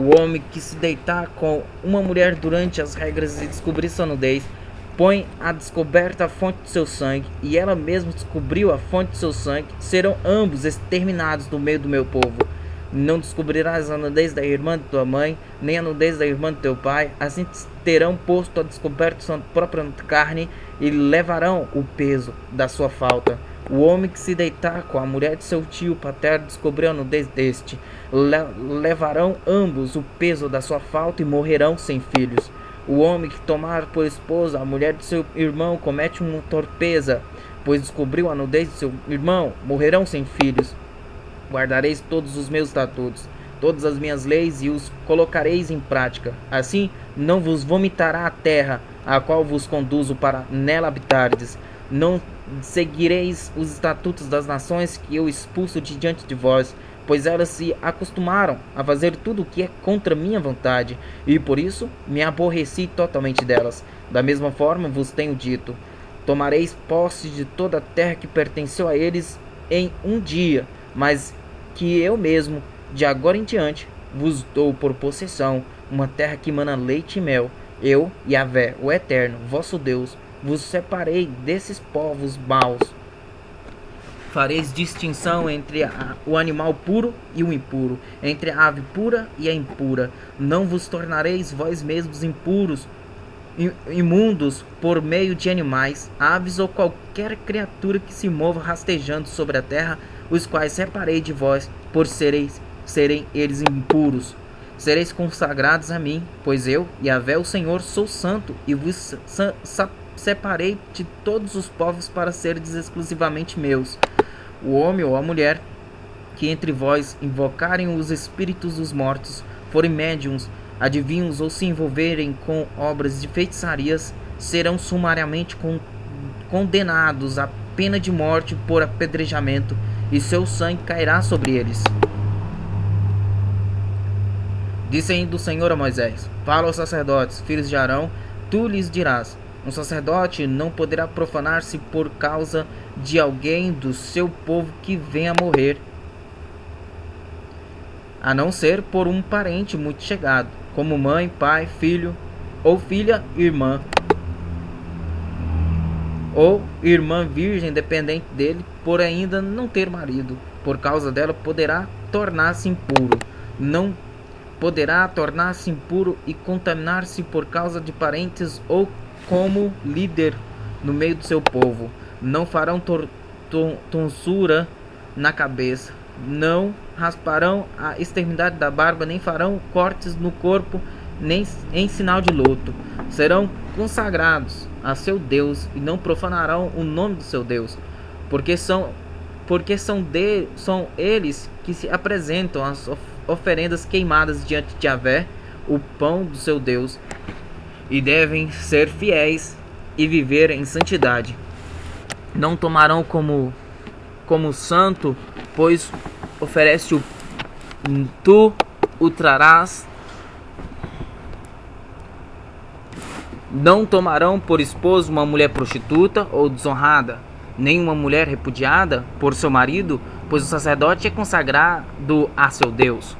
Speaker 1: O homem que se deitar com uma mulher durante as regras e descobrir sua nudez, põe à descoberta a fonte de seu sangue, e ela mesma descobriu a fonte de seu sangue, serão ambos exterminados do meio do meu povo. Não descobrirás a nudez da irmã de tua mãe, nem a nudez da irmã de teu pai, assim terão posto a descoberta sua própria carne, e levarão o peso da sua falta. O homem que se deitar com a mulher de seu tio paterno descobriu a nudez deste, levarão ambos o peso da sua falta e morrerão sem filhos. O homem que tomar por esposa a mulher de seu irmão comete uma torpeza, pois descobriu a nudez de seu irmão, morrerão sem filhos. Guardareis todos os meus estatutos, todas as minhas leis, e os colocareis em prática. Assim não vos vomitará a terra, a qual vos conduzo para nela habitardes. Não seguireis os estatutos das nações que eu expulso de diante de vós, pois elas se acostumaram a fazer tudo o que é contra minha vontade, e por isso me aborreci totalmente delas. Da mesma forma vos tenho dito: Tomareis posse de toda a terra que pertenceu a eles em um dia, mas que eu mesmo, de agora em diante, vos dou por possessão uma terra que mana leite e mel. Eu, Yahvé, o Eterno, vosso Deus, vos separei desses povos maus. Fareis distinção entre o animal puro e o impuro, entre a ave pura e a impura. Não vos tornareis vós mesmos impuros, imundos por meio de animais, aves ou qualquer criatura que se mova rastejando sobre a terra, os quais separei de vós, por serem eles impuros. Sereis consagrados a mim, pois eu, Yahvé o Senhor, sou santo, e vos separei de todos os povos para seres exclusivamente meus. O homem ou a mulher que entre vós invocarem os espíritos dos mortos, forem médiuns, adivinhos ou se envolverem com obras de feitiçarias, serão sumariamente condenados à pena de morte por apedrejamento, e seu sangue cairá sobre eles. Disse ainda o Senhor a Moisés: fala aos sacerdotes, filhos de Arão, tu lhes dirás: um sacerdote não poderá profanar-se por causa de alguém do seu povo que venha a morrer, a não ser por um parente muito chegado, como mãe, pai, filho, ou filha, irmã, ou irmã virgem dependente dele, por ainda não ter marido. Por causa dela poderá tornar-se impuro. Não poderá tornar-se impuro e contaminar-se por causa de parentes ou como líder no meio do seu povo. Não farão tonsura na cabeça, não rasparão a extremidade da barba, nem farão cortes no corpo, nem em sinal de luto. Serão consagrados a seu Deus e não profanarão o nome do seu Deus, porque são eles que se apresentam as oferendas queimadas diante de Yahvé, o pão do seu Deus, e devem ser fiéis e viver em santidade. Não tomarão como santo, pois oferece tu o trarás. Não tomarão por esposo uma mulher prostituta ou desonrada, nem uma mulher repudiada por seu marido, pois o sacerdote é consagrado a seu Deus.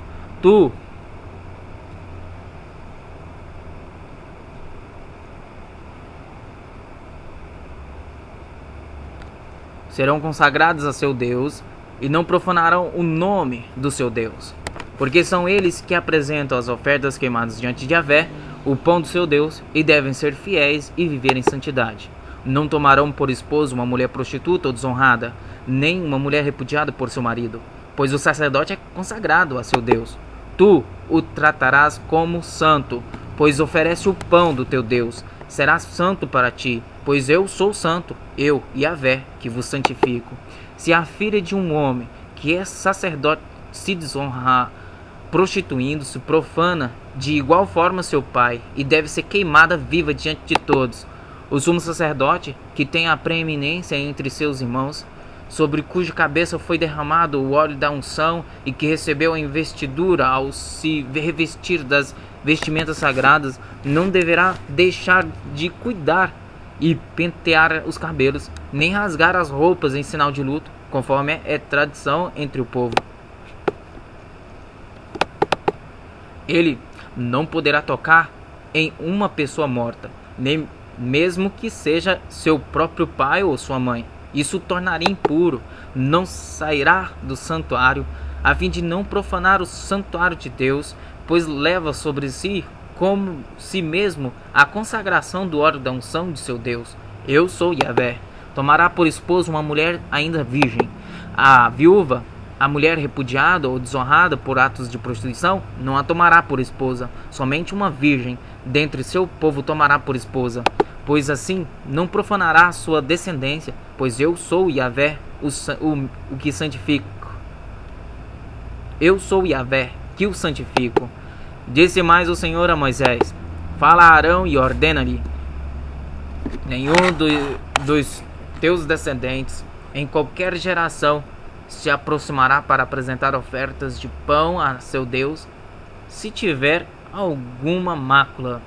Speaker 1: Serão consagrados a seu Deus e não profanarão o nome do seu Deus, porque são eles que apresentam as ofertas queimadas diante de Yahvé, o pão do seu Deus, e devem ser fiéis e viver em santidade. Não tomarão por esposo uma mulher prostituta ou desonrada, nem uma mulher repudiada por seu marido, pois o sacerdote é consagrado a seu Deus. Tu o tratarás como santo, pois oferece o pão do teu Deus. Serás santo para ti, pois eu sou santo, eu, Yahvé, que vos santifico. Se a filha de um homem que é sacerdote se desonrar, prostituindo-se, profana de igual forma seu pai, e deve ser queimada viva diante de todos. O sumo sacerdote, que tem a preeminência entre seus irmãos, sobre cuja cabeça foi derramado o óleo da unção e que recebeu a investidura ao se revestir das vestimentas sagradas, não deverá deixar de cuidar e pentear os cabelos, nem rasgar as roupas em sinal de luto, conforme é tradição entre o povo. Ele não poderá tocar em uma pessoa morta, nem mesmo que seja seu próprio pai ou sua mãe. Isso o tornaria impuro. Não sairá do santuário, a fim de não profanar o santuário de Deus, pois leva sobre si, como si mesmo, a consagração do óleo da unção de seu Deus. Eu sou Yahvé. Tomará por esposa uma mulher ainda virgem. A viúva, a mulher repudiada ou desonrada por atos de prostituição, não a tomará por esposa. Somente uma virgem dentre seu povo tomará por esposa, pois assim não profanará sua descendência, pois eu sou Yahvé, o que santifico. Eu sou Yahvé, que o santifico. Disse mais o Senhor a Moisés: fala a Arão e ordena-lhe: nenhum dos teus descendentes em qualquer geração se aproximará para apresentar ofertas de pão a seu Deus, se tiver alguma mácula,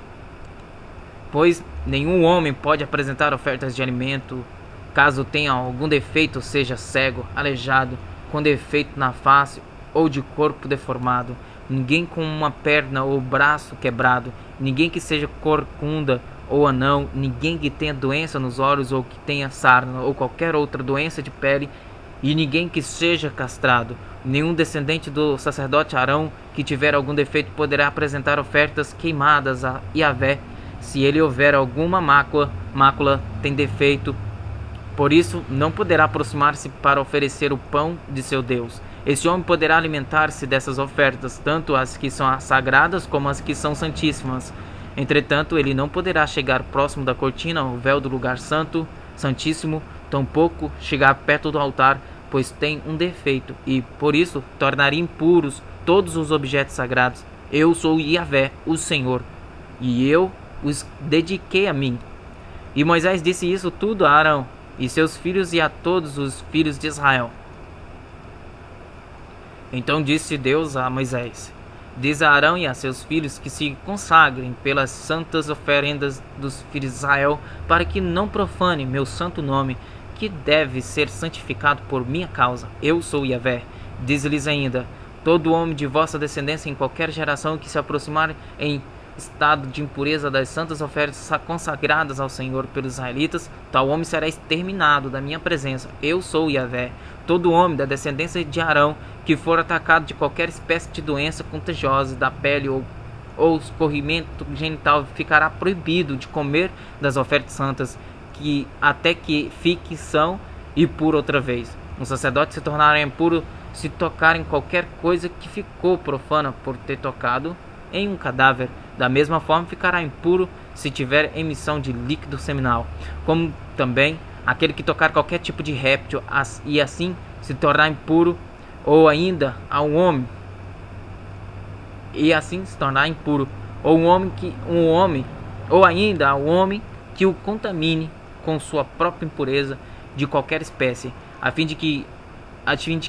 Speaker 1: pois Nenhum homem pode apresentar ofertas de alimento caso tenha algum defeito, seja cego, aleijado, com defeito na face ou de corpo deformado, ninguém com uma perna ou braço quebrado, ninguém que seja corcunda ou anão, ninguém que tenha doença nos olhos ou que tenha sarna ou qualquer outra doença de pele, e ninguém que seja castrado. Nenhum descendente do sacerdote Arão que tiver algum defeito poderá apresentar ofertas queimadas a Yahvé. Se ele houver alguma mácula tem defeito, por isso não poderá aproximar-se para oferecer o pão de seu Deus. Esse homem poderá alimentar-se dessas ofertas, tanto as que são sagradas como as que são santíssimas. Entretanto, ele não poderá chegar próximo da cortina, o véu do lugar santo, santíssimo, tampouco chegar perto do altar, pois tem um defeito, e por isso tornaria impuros todos os objetos sagrados. Eu sou Yahvé, o Senhor, e eu os dediquei a mim. E Moisés disse isso tudo a Arão e seus filhos e a todos os filhos de Israel. Então disse Deus a Moisés: diz a Arão e a seus filhos que se consagrem pelas santas oferendas dos filhos de Israel, para que não profane meu santo nome, que deve ser santificado por minha causa. Eu sou Yahvé. Diz-lhes ainda: todo homem de vossa descendência em qualquer geração que se aproximar em estado de impureza das santas ofertas consagradas ao Senhor pelos israelitas, tal homem será exterminado da minha presença. Eu sou Yahvé. Todo homem da descendência de Arão que for atacado de qualquer espécie de doença contagiosa da pele ou escorrimento genital ficará proibido de comer das ofertas santas, que até que fique são e puro outra vez. Um sacerdote se tornará impuro se tocar em qualquer coisa que ficou profana por ter tocado em um cadáver. Da mesma forma ficará impuro se tiver emissão de líquido seminal, como também aquele que tocar qualquer tipo de réptil e assim se tornar impuro, ou ainda ao homem e assim se tornar impuro, ou ou ainda ao homem que o contamine com sua própria impureza de qualquer espécie, a fim de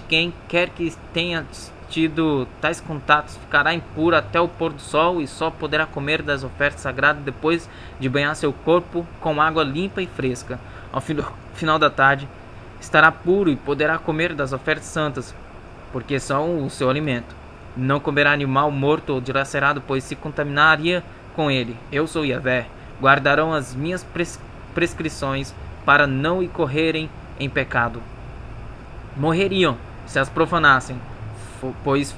Speaker 1: quem quer que tenha tido tais contatos ficará impuro até o pôr do sol, e só poderá comer das ofertas sagradas depois de banhar seu corpo com água limpa e fresca. Ao final da tarde estará puro e poderá comer das ofertas santas, porque são o seu alimento. Não comerá animal morto ou dilacerado, pois se contaminaria com ele. Eu sou Yahvé. Guardarão as minhas prescrições para não incorrerem em pecado. Morreriam se as profanassem, pois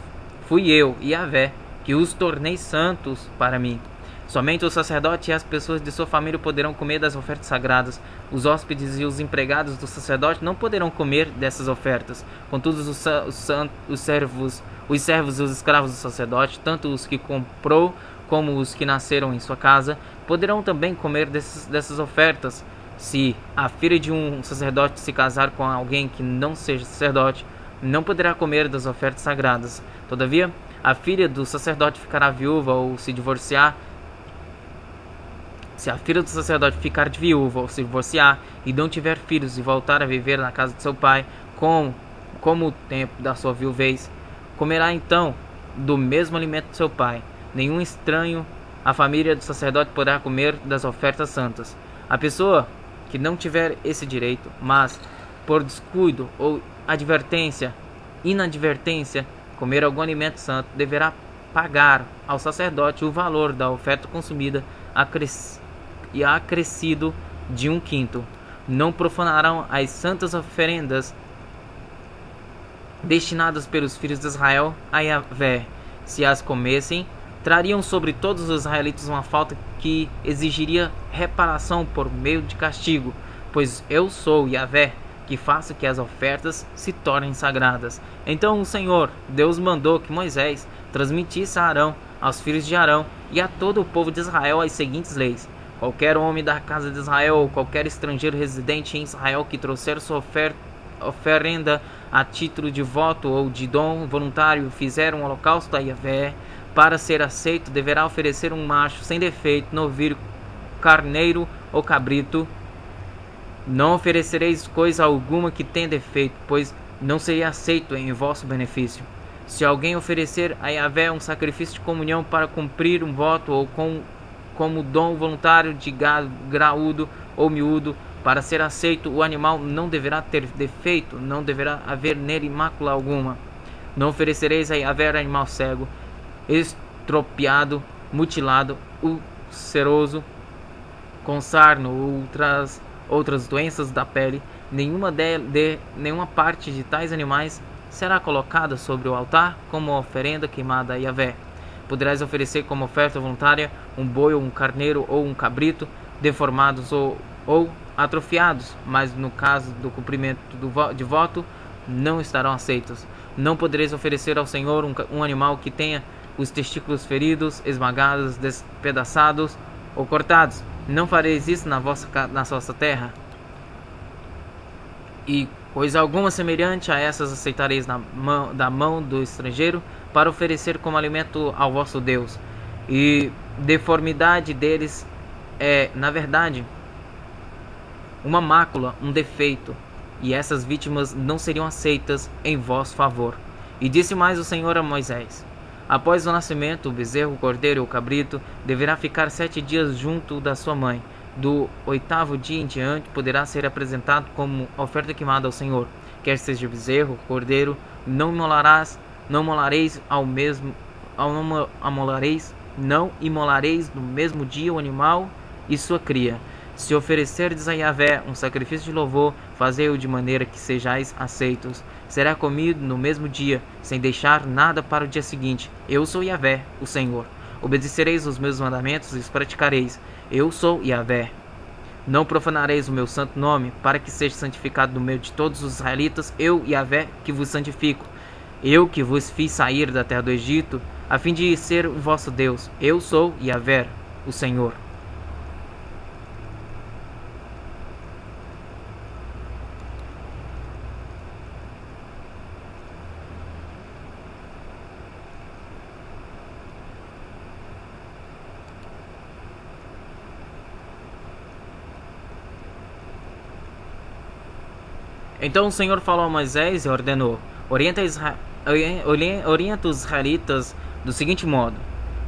Speaker 1: fui eu, Yahvé, que os tornei santos para mim. Somente o sacerdote e as pessoas de sua família poderão comer das ofertas sagradas. Os hóspedes e os empregados do sacerdote não poderão comer dessas ofertas. Contudo, os servos e os escravos do sacerdote, tanto os que comprou como os que nasceram em sua casa, poderão também comer dessas ofertas. Se a filha de um sacerdote se casar com alguém que não seja sacerdote, não poderá comer das ofertas sagradas. Todavia, a filha do sacerdote ficará viúva ou se divorciar. Se a filha do sacerdote ficar de viúva ou se divorciar e não tiver filhos e voltar a viver na casa de seu pai, como o tempo da sua viuvez, comerá então do mesmo alimento de seu pai. Nenhum estranho à família do sacerdote poderá comer das ofertas santas. A pessoa que não tiver esse direito, mas por descuido ou inadvertência, comer algum alimento santo, deverá pagar ao sacerdote o valor da oferta consumida acrescido de 1/5. Não profanarão as santas oferendas destinadas pelos filhos de Israel a Yahvé. Se as comessem, trariam sobre todos os israelitas uma falta que exigiria reparação por meio de castigo, pois eu sou Yahvé, que faço que as ofertas se tornem sagradas. Então o Senhor, Deus, mandou que Moisés transmitisse a Arão, aos filhos de Arão e a todo o povo de Israel as seguintes leis: qualquer homem da casa de Israel ou qualquer estrangeiro residente em Israel que trouxer sua oferenda a título de voto ou de dom voluntário, fizer um holocausto a Yahvé, para ser aceito, deverá oferecer um macho sem defeito, novilho, carneiro ou cabrito. Não oferecereis coisa alguma que tenha defeito, pois não seria aceito em vosso benefício. Se alguém oferecer a Yahvé um sacrifício de comunhão para cumprir um voto ou como dom voluntário de gado graúdo ou miúdo. Para ser aceito, o animal não deverá ter defeito, não deverá haver nele mácula alguma. Não oferecereis a Yahvé animal cego, estropiado, mutilado, ulceroso, com sarno ou outras doenças da pele. Nenhuma parte de tais animais será colocada sobre o altar como oferenda queimada a Yahvé. Poderás oferecer como oferta voluntária um boi ou um carneiro ou um cabrito, deformados ou atrofiados, mas no caso do cumprimento de voto, não estarão aceitos. Não podereis oferecer ao Senhor um animal que tenha os testículos feridos, esmagados, despedaçados ou cortados. Não fareis isso na vossa terra. E coisa alguma semelhante a essas aceitareis da mão do estrangeiro, para oferecer como alimento ao vosso Deus. E deformidade deles é, na verdade, uma mácula, um defeito, e essas vítimas não seriam aceitas em vosso favor. E disse mais o Senhor a Moisés: após o nascimento, o bezerro, o cordeiro ou o cabrito deverá ficar 7 dias junto da sua mãe. Do 8º dia em diante poderá ser apresentado como oferta queimada ao Senhor. Quer seja bezerro, cordeiro, não imolareis no mesmo dia o animal e sua cria. Se oferecerdes a Yahvé um sacrifício de louvor, fazei-o de maneira que sejais aceitos. Será comido no mesmo dia, sem deixar nada para o dia seguinte. Eu sou Yahvé, o Senhor. Obedecereis os meus mandamentos e os praticareis. Eu sou Yahvé. Não profanareis o meu santo nome, para que seja santificado no meio de todos os israelitas. Eu, Yahvé, que vos santifico. Eu que vos fiz sair da terra do Egito, a fim de ser o vosso Deus. Eu sou Yahvé, o Senhor. Então o Senhor falou a Moisés e ordenou: orienta os israelitas do seguinte modo: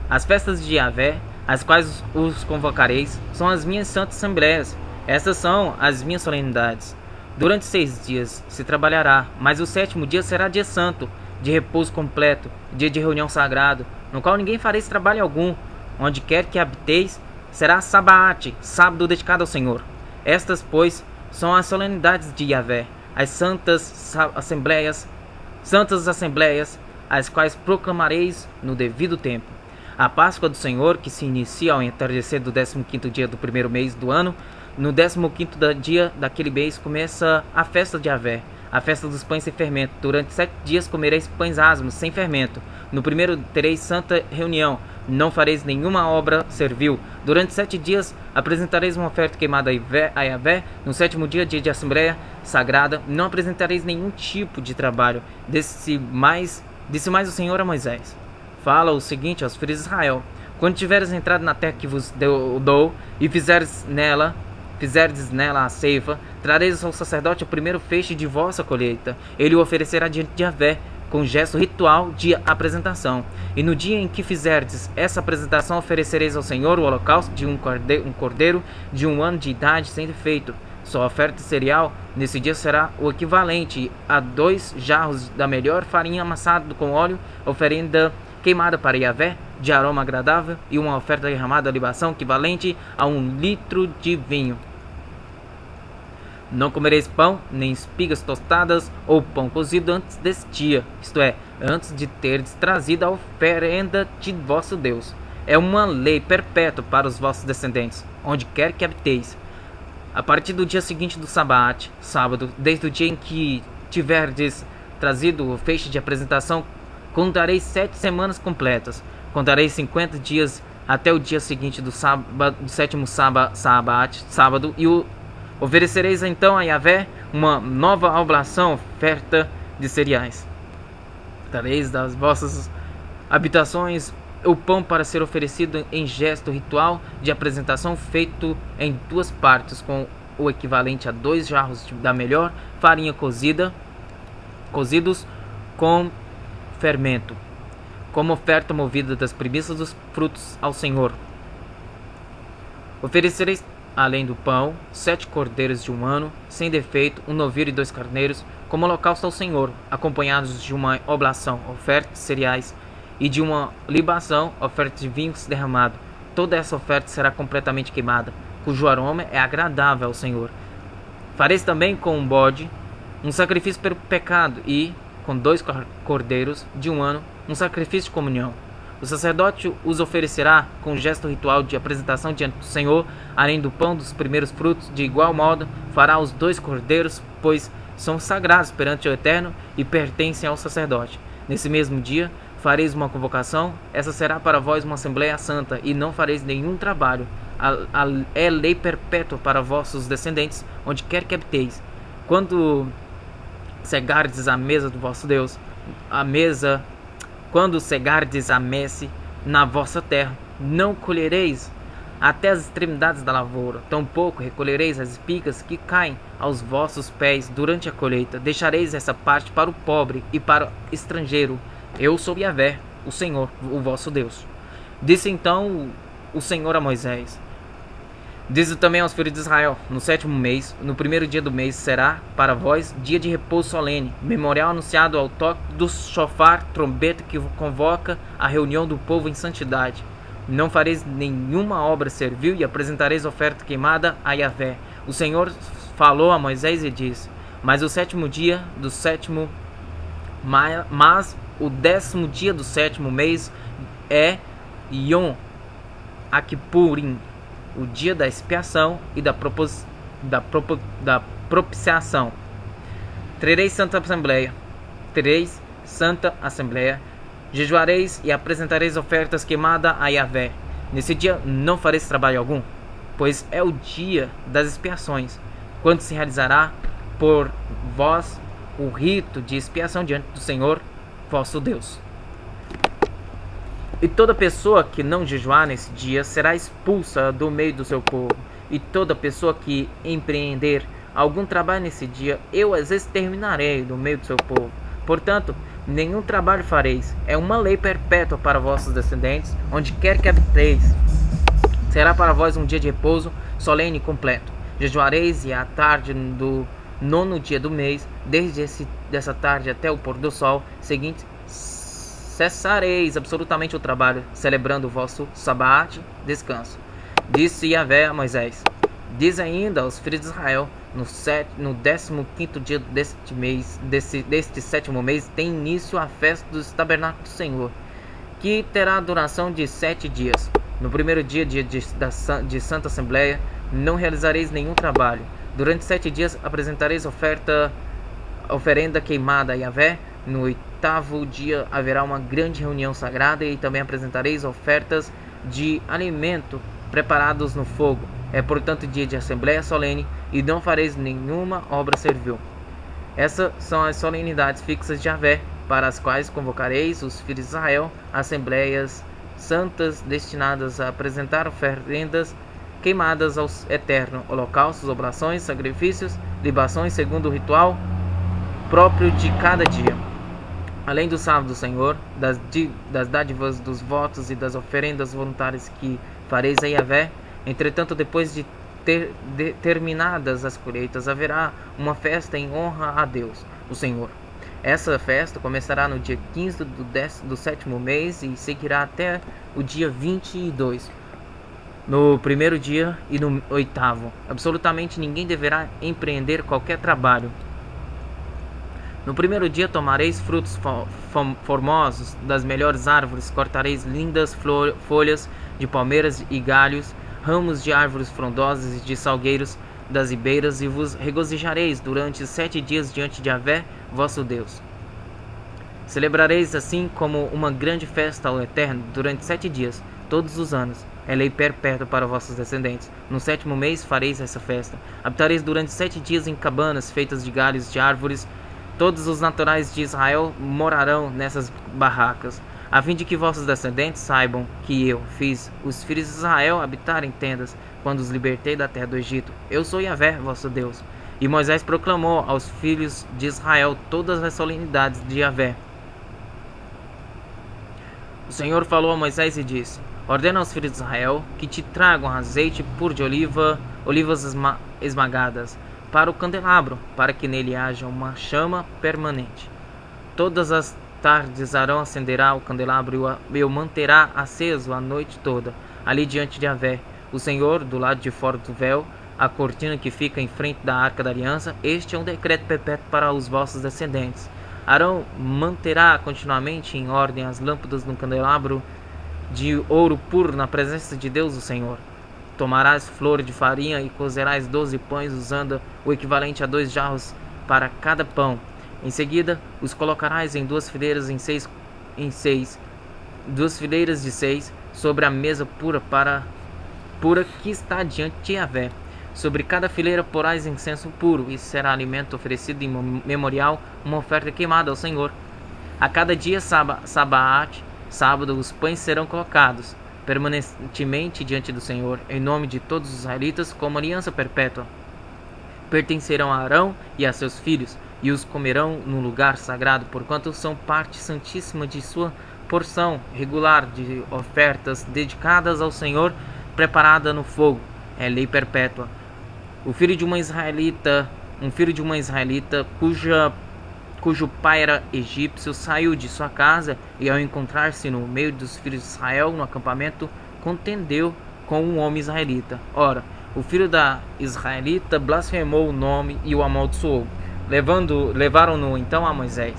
Speaker 1: as festas de Yahvé, as quais os convocareis, são as minhas santas assembleias. Estas são as minhas solenidades. Durante 6 dias se trabalhará, mas o 7º dia será dia santo, de repouso completo, dia de reunião sagrado, no qual ninguém fareis trabalho algum. Onde quer que habiteis, será Sabaate, sábado dedicado ao Senhor. Estas, pois, são as solenidades de Yahvé, as santas assembleias, as quais proclamareis no devido tempo. A Páscoa do Senhor, que se inicia ao entardecer do 15º dia do 1º mês do ano, no 15º dia daquele mês começa a festa de Yahvé, a festa dos pães sem fermento. Durante 7 dias comereis pães asmos, sem fermento. No primeiro tereis santa reunião, não fareis nenhuma obra servil. Durante 7 dias apresentareis uma oferta queimada a Yahvé. No 7º dia, dia de assembleia sagrada, não apresentareis nenhum tipo de trabalho. Disse mais o Senhor a Moisés: fala o seguinte aos filhos de Israel: quando tiveres entrado na terra que vos dou, e fizerdes nela a ceifa, trareis ao sacerdote o primeiro feixe de vossa colheita. Ele o oferecerá diante de Yahvé, com gesto ritual de apresentação. E no dia em que fizerdes essa apresentação, oferecereis ao Senhor o holocausto de um cordeiro de 1 ano de idade sem defeito. Sua oferta cereal nesse dia será o equivalente a 2 jarros da melhor farinha amassada com óleo, oferenda queimada para Yahvé, de aroma agradável, e uma oferta derramada de libação equivalente a 1 litro de vinho. Não comereis pão, nem espigas tostadas, ou pão cozido antes desse dia, isto é, antes de terdes trazido a oferenda de vosso Deus. É uma lei perpétua para os vossos descendentes, onde quer que habiteis. A partir do dia seguinte do sábado, desde o dia em que tiverdes trazido o feixe de apresentação, contareis 7 semanas completas. Contareis 50 dias até o dia seguinte do 7º sábado, e oferecereis então a Yahvé uma nova oblação, oferta de cereais. Dareis das vossas habitações o pão para ser oferecido em gesto ritual de apresentação, feito em 2 partes, com o equivalente a 2 jarros da melhor farinha cozidos com fermento, como oferta movida das primícias dos frutos ao Senhor. Oferecereis, além do pão, 7 cordeiros de 1 ano, sem defeito, um novilho e 2 carneiros, como holocausto ao Senhor, acompanhados de uma oblação, oferta de cereais, e de uma libação, oferta de vinhos derramado. Toda essa oferta será completamente queimada, cujo aroma é agradável ao Senhor. Fareis também com um bode um sacrifício pelo pecado e, com 2 cordeiros de 1 ano, um sacrifício de comunhão. O sacerdote os oferecerá com um gesto ritual de apresentação diante do Senhor, além do pão dos primeiros frutos. De igual modo, fará os 2 cordeiros, pois são sagrados perante o Eterno e pertencem ao sacerdote. Nesse mesmo dia, fareis uma convocação. Essa será para vós uma assembleia santa, e não fareis nenhum trabalho. É lei perpétua para vossos descendentes, onde quer que habiteis. Quando cegardes a mesa do vosso Deus, quando cegardes a messe na vossa terra, não colhereis até as extremidades da lavoura, tampouco recolhereis as espigas que caem aos vossos pés durante a colheita. Deixareis essa parte para o pobre e para o estrangeiro. Eu sou Yahvé, o Senhor, o vosso Deus. Disse então o Senhor a Moisés: diz também aos filhos de Israel: no 7º mês, no primeiro dia do mês, será para vós dia de repouso solene, memorial anunciado ao toque do chofar, trombeta que convoca a reunião do povo em santidade. Não fareis nenhuma obra servil e apresentareis oferta queimada a Yahvé. O Senhor falou a Moisés e disse: mas o 7º dia do 7º, mas o 10º dia do 7º mês é Yom Akipurim, o dia da expiação e da propiciação. Tereis santa assembleia, jejuareis e apresentareis ofertas queimadas a Yahvé. Nesse dia não fareis trabalho algum, pois é o dia das expiações, quando se realizará por vós o rito de expiação diante do Senhor vosso Deus. E toda pessoa que não jejuar nesse dia será expulsa do meio do seu povo. E toda pessoa que empreender algum trabalho nesse dia, eu as exterminarei do meio do seu povo. Portanto, nenhum trabalho fareis. É uma lei perpétua para vossos descendentes, onde quer que habiteis. Será para vós um dia de repouso solene e completo. Jejuareis e à tarde do 9º dia do mês, desde dessa tarde até o pôr do sol seguinte, cessareis absolutamente o trabalho, celebrando o vosso sabate, descanso. Disse Yahvé a Moisés: diz ainda aos filhos de Israel: no 15º dia deste 7º mês tem início a festa dos tabernáculos do Senhor, que terá duração de 7 dias. No primeiro dia de Santa Assembleia não realizareis nenhum trabalho. Durante 7 dias apresentareis oferenda queimada a Yahvé. No 8º dia haverá uma grande reunião sagrada e também apresentareis ofertas de alimento preparados no fogo. É portanto dia de assembleia solene e não fareis nenhuma obra servil. Essas são as solenidades fixas de Yahvé, para as quais convocareis os filhos de Israel, assembleias santas destinadas a apresentar oferendas queimadas ao Eterno, holocaustos, oblações, sacrifícios, libações segundo o ritual próprio de cada dia. Além do sábado do Senhor, das dádivas, dos votos e das oferendas voluntárias que fareis a Yahvé. Entretanto, depois de terminadas as colheitas, haverá uma festa em honra a Deus, o Senhor. Essa festa começará no dia 15 do 7º mês e seguirá até o dia 22, no primeiro dia e no 8º. Absolutamente ninguém deverá empreender qualquer trabalho. No primeiro dia tomareis frutos formosos das melhores árvores, cortareis lindas folhas de palmeiras e galhos, ramos de árvores frondosas e de salgueiros das ribeiras, e vos regozijareis durante 7 dias diante de Yahvé, vosso Deus. Celebrareis assim como uma grande festa ao Eterno durante 7 dias, todos os anos. É lei perpétua para vossos descendentes. No 7º mês fareis essa festa. Habitareis durante 7 dias em cabanas feitas de galhos de árvores. Todos os naturais de Israel morarão nessas barracas, a fim de que vossos descendentes saibam que eu fiz os filhos de Israel habitar em tendas, quando os libertei da terra do Egito. Eu sou Yahvé, vosso Deus. E Moisés proclamou aos filhos de Israel todas as solenidades de Yahvé. O Senhor falou a Moisés e disse: ordena aos filhos de Israel que te tragam azeite puro de olivas esmagadas, para o candelabro, para que nele haja uma chama permanente. Todas as tardes Arão acenderá o candelabro e o manterá aceso a noite toda, ali diante de Yahvé, o Senhor, do lado de fora do véu, a cortina que fica em frente da arca da aliança. Este é um decreto perpétuo para os vossos descendentes. Arão manterá continuamente em ordem as lâmpadas no candelabro de ouro puro na presença de Deus, o Senhor. Tomarás flor de farinha e cozerás 12 pães, usando o equivalente a 2 jarros para cada pão. Em seguida, os colocarás em 2 fileiras duas fileiras de 6, sobre a mesa pura que está diante de Yahvé. Sobre cada fileira porás incenso puro, e será alimento oferecido em memorial, uma oferta queimada ao Senhor. A cada dia sábado, os pães serão colocados permanentemente diante do Senhor, em nome de todos os israelitas, como aliança perpétua. Pertencerão a Arão e a seus filhos, e os comerão no lugar sagrado, porquanto são parte santíssima de sua porção regular de ofertas dedicadas ao Senhor, preparada no fogo. É lei perpétua. Um filho de uma israelita cujo pai era egípcio saiu de sua casa e, ao encontrar-se no meio dos filhos de Israel no acampamento, contendeu com um homem israelita. Ora, o filho da israelita blasfemou o nome e o amaldiçoou. Levaram-no então a Moisés.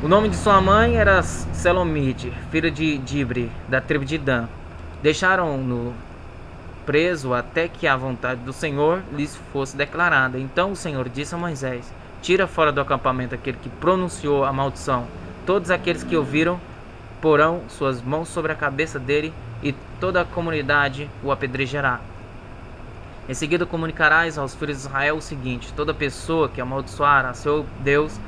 Speaker 1: O nome de sua mãe era Selomite, filha de Dibre, da tribo de Dan. Deixaram-no preso até que a vontade do Senhor lhes fosse declarada. Então o Senhor disse a Moisés: tira fora do acampamento aquele que pronunciou a maldição. Todos aqueles que ouviram porão suas mãos sobre a cabeça dele, e toda a comunidade o apedrejará. Em seguida comunicarás aos filhos de Israel o seguinte: toda pessoa que amaldiçoar a seu Deus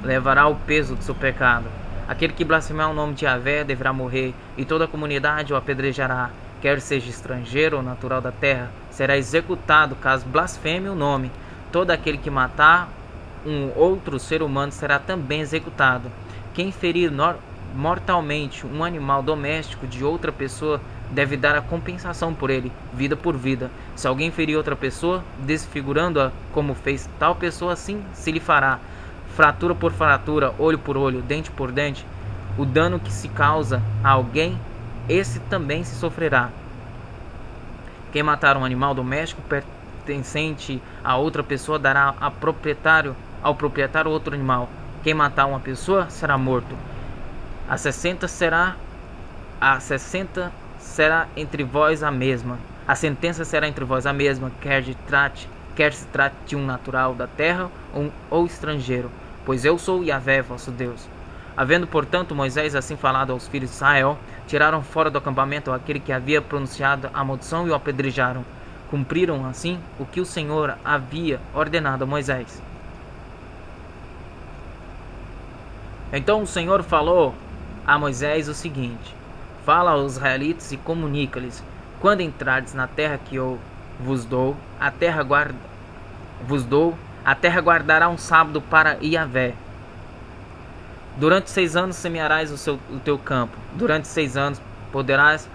Speaker 1: levará o peso do seu pecado. Aquele que blasfemar o nome de Yahvé deverá morrer, e toda a comunidade o apedrejará. Quer seja estrangeiro ou natural da terra, será executado caso blasfeme o nome. Todo aquele que matar um outro ser humano será também executado. Quem ferir mortalmente um animal doméstico de outra pessoa deve dar a compensação por ele, vida por vida. Se alguém ferir outra pessoa, desfigurando-a como fez tal pessoa, assim se lhe fará. Fratura por fratura, olho por olho, dente por dente. O dano que se causa a alguém, esse também se sofrerá. Quem matar um animal doméstico pertencente a outra pessoa dará ao proprietário outro animal. Quem matar uma pessoa será morto. A 60 será entre vós a mesma. A sentença será entre vós a mesma, quer se trate de um natural da terra ou estrangeiro, pois eu sou Yahvé, vosso Deus. Havendo, portanto, Moisés assim falado aos filhos de Israel, tiraram fora do acampamento aquele que havia pronunciado a maldição e o apedrejaram. Cumpriram assim o que o Senhor havia ordenado a Moisés. Então o Senhor falou a Moisés o seguinte: fala aos israelitas e comunica-lhes: quando entrardes na terra que eu vos dou, a terra guardará um sábado para Yahvé. Durante 6 anos semearás o teu campo. Durante 6 anos podarás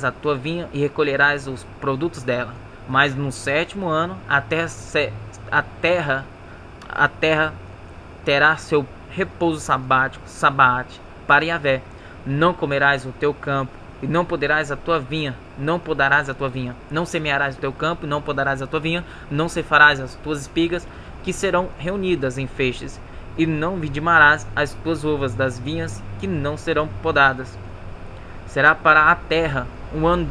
Speaker 1: a tua vinha e recolherás os produtos dela. Mas no 7º ano a terra terá seu repouso sabático para Yahvé. Não comerás o teu campo e não podarás a tua vinha. Não semearás o teu campo e não podarás a tua vinha. Não cefarás as tuas espigas, que serão reunidas em feixes. E não vidimarás as tuas uvas das vinhas, que não serão podadas. Será para a terra um ano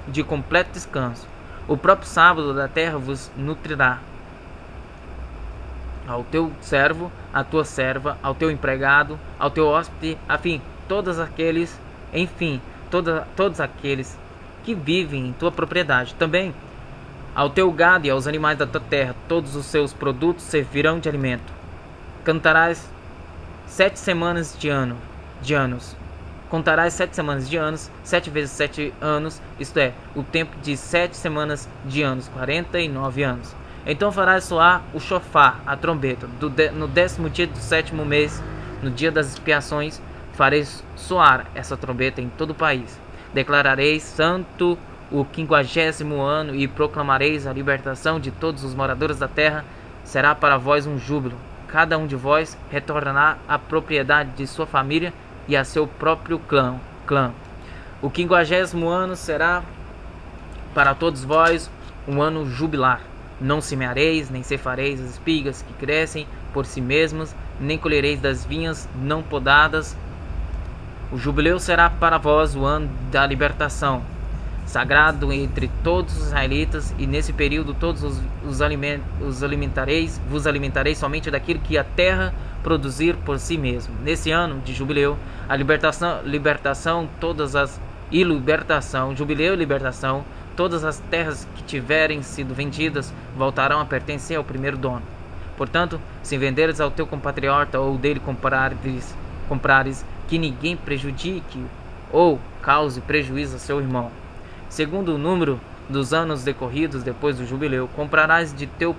Speaker 1: de completo descanso. O próprio sábado da terra vos nutrirá. Ao teu servo, à tua serva, ao teu empregado, ao teu hóspede, todos aqueles que vivem em tua propriedade. Também ao teu gado e aos animais da tua terra, todos os seus produtos servirão de alimento. Contarás 7 semanas de anos. Contarás 7 semanas de anos, 7 vezes 7 anos, isto é, o tempo de 7 semanas de anos, 49 anos. Então farás soar o shofar, a trombeta, no 10º dia do 7º mês, no dia das expiações. farei soar essa trombeta em todo o país. Declarareis santo o 50º ano e proclamareis a libertação de todos os moradores da terra. Será para vós um júbilo. Cada um de vós retornará à propriedade de sua família e a seu próprio clã. O 50º ano será para todos vós um ano jubilar. Não semeareis, nem ceifareis as espigas que crescem por si mesmas, nem colhereis das vinhas não podadas. O jubileu será para vós o ano da libertação, sagrado entre todos os israelitas, e nesse período todos vos alimentareis somente daquilo que a terra produzir por si mesmo. Nesse ano de jubileu, a jubileu e libertação, todas as terras que tiverem sido vendidas voltarão a pertencer ao primeiro dono. Portanto, se venderes ao teu compatriota ou dele comprares, que ninguém prejudique ou cause prejuízo a seu irmão. Segundo o número dos anos decorridos depois do jubileu, comprarás de teu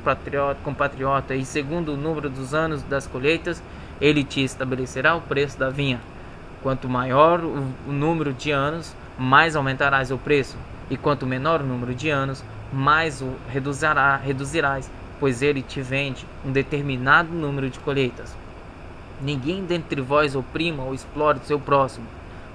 Speaker 1: compatriota, e segundo o número dos anos das colheitas, ele te estabelecerá o preço da vinha. Quanto maior o número de anos, mais aumentarás o preço, e quanto menor o número de anos, mais o reduzirás, pois ele te vende um determinado número de colheitas. Ninguém dentre vós oprima ou explore o seu próximo.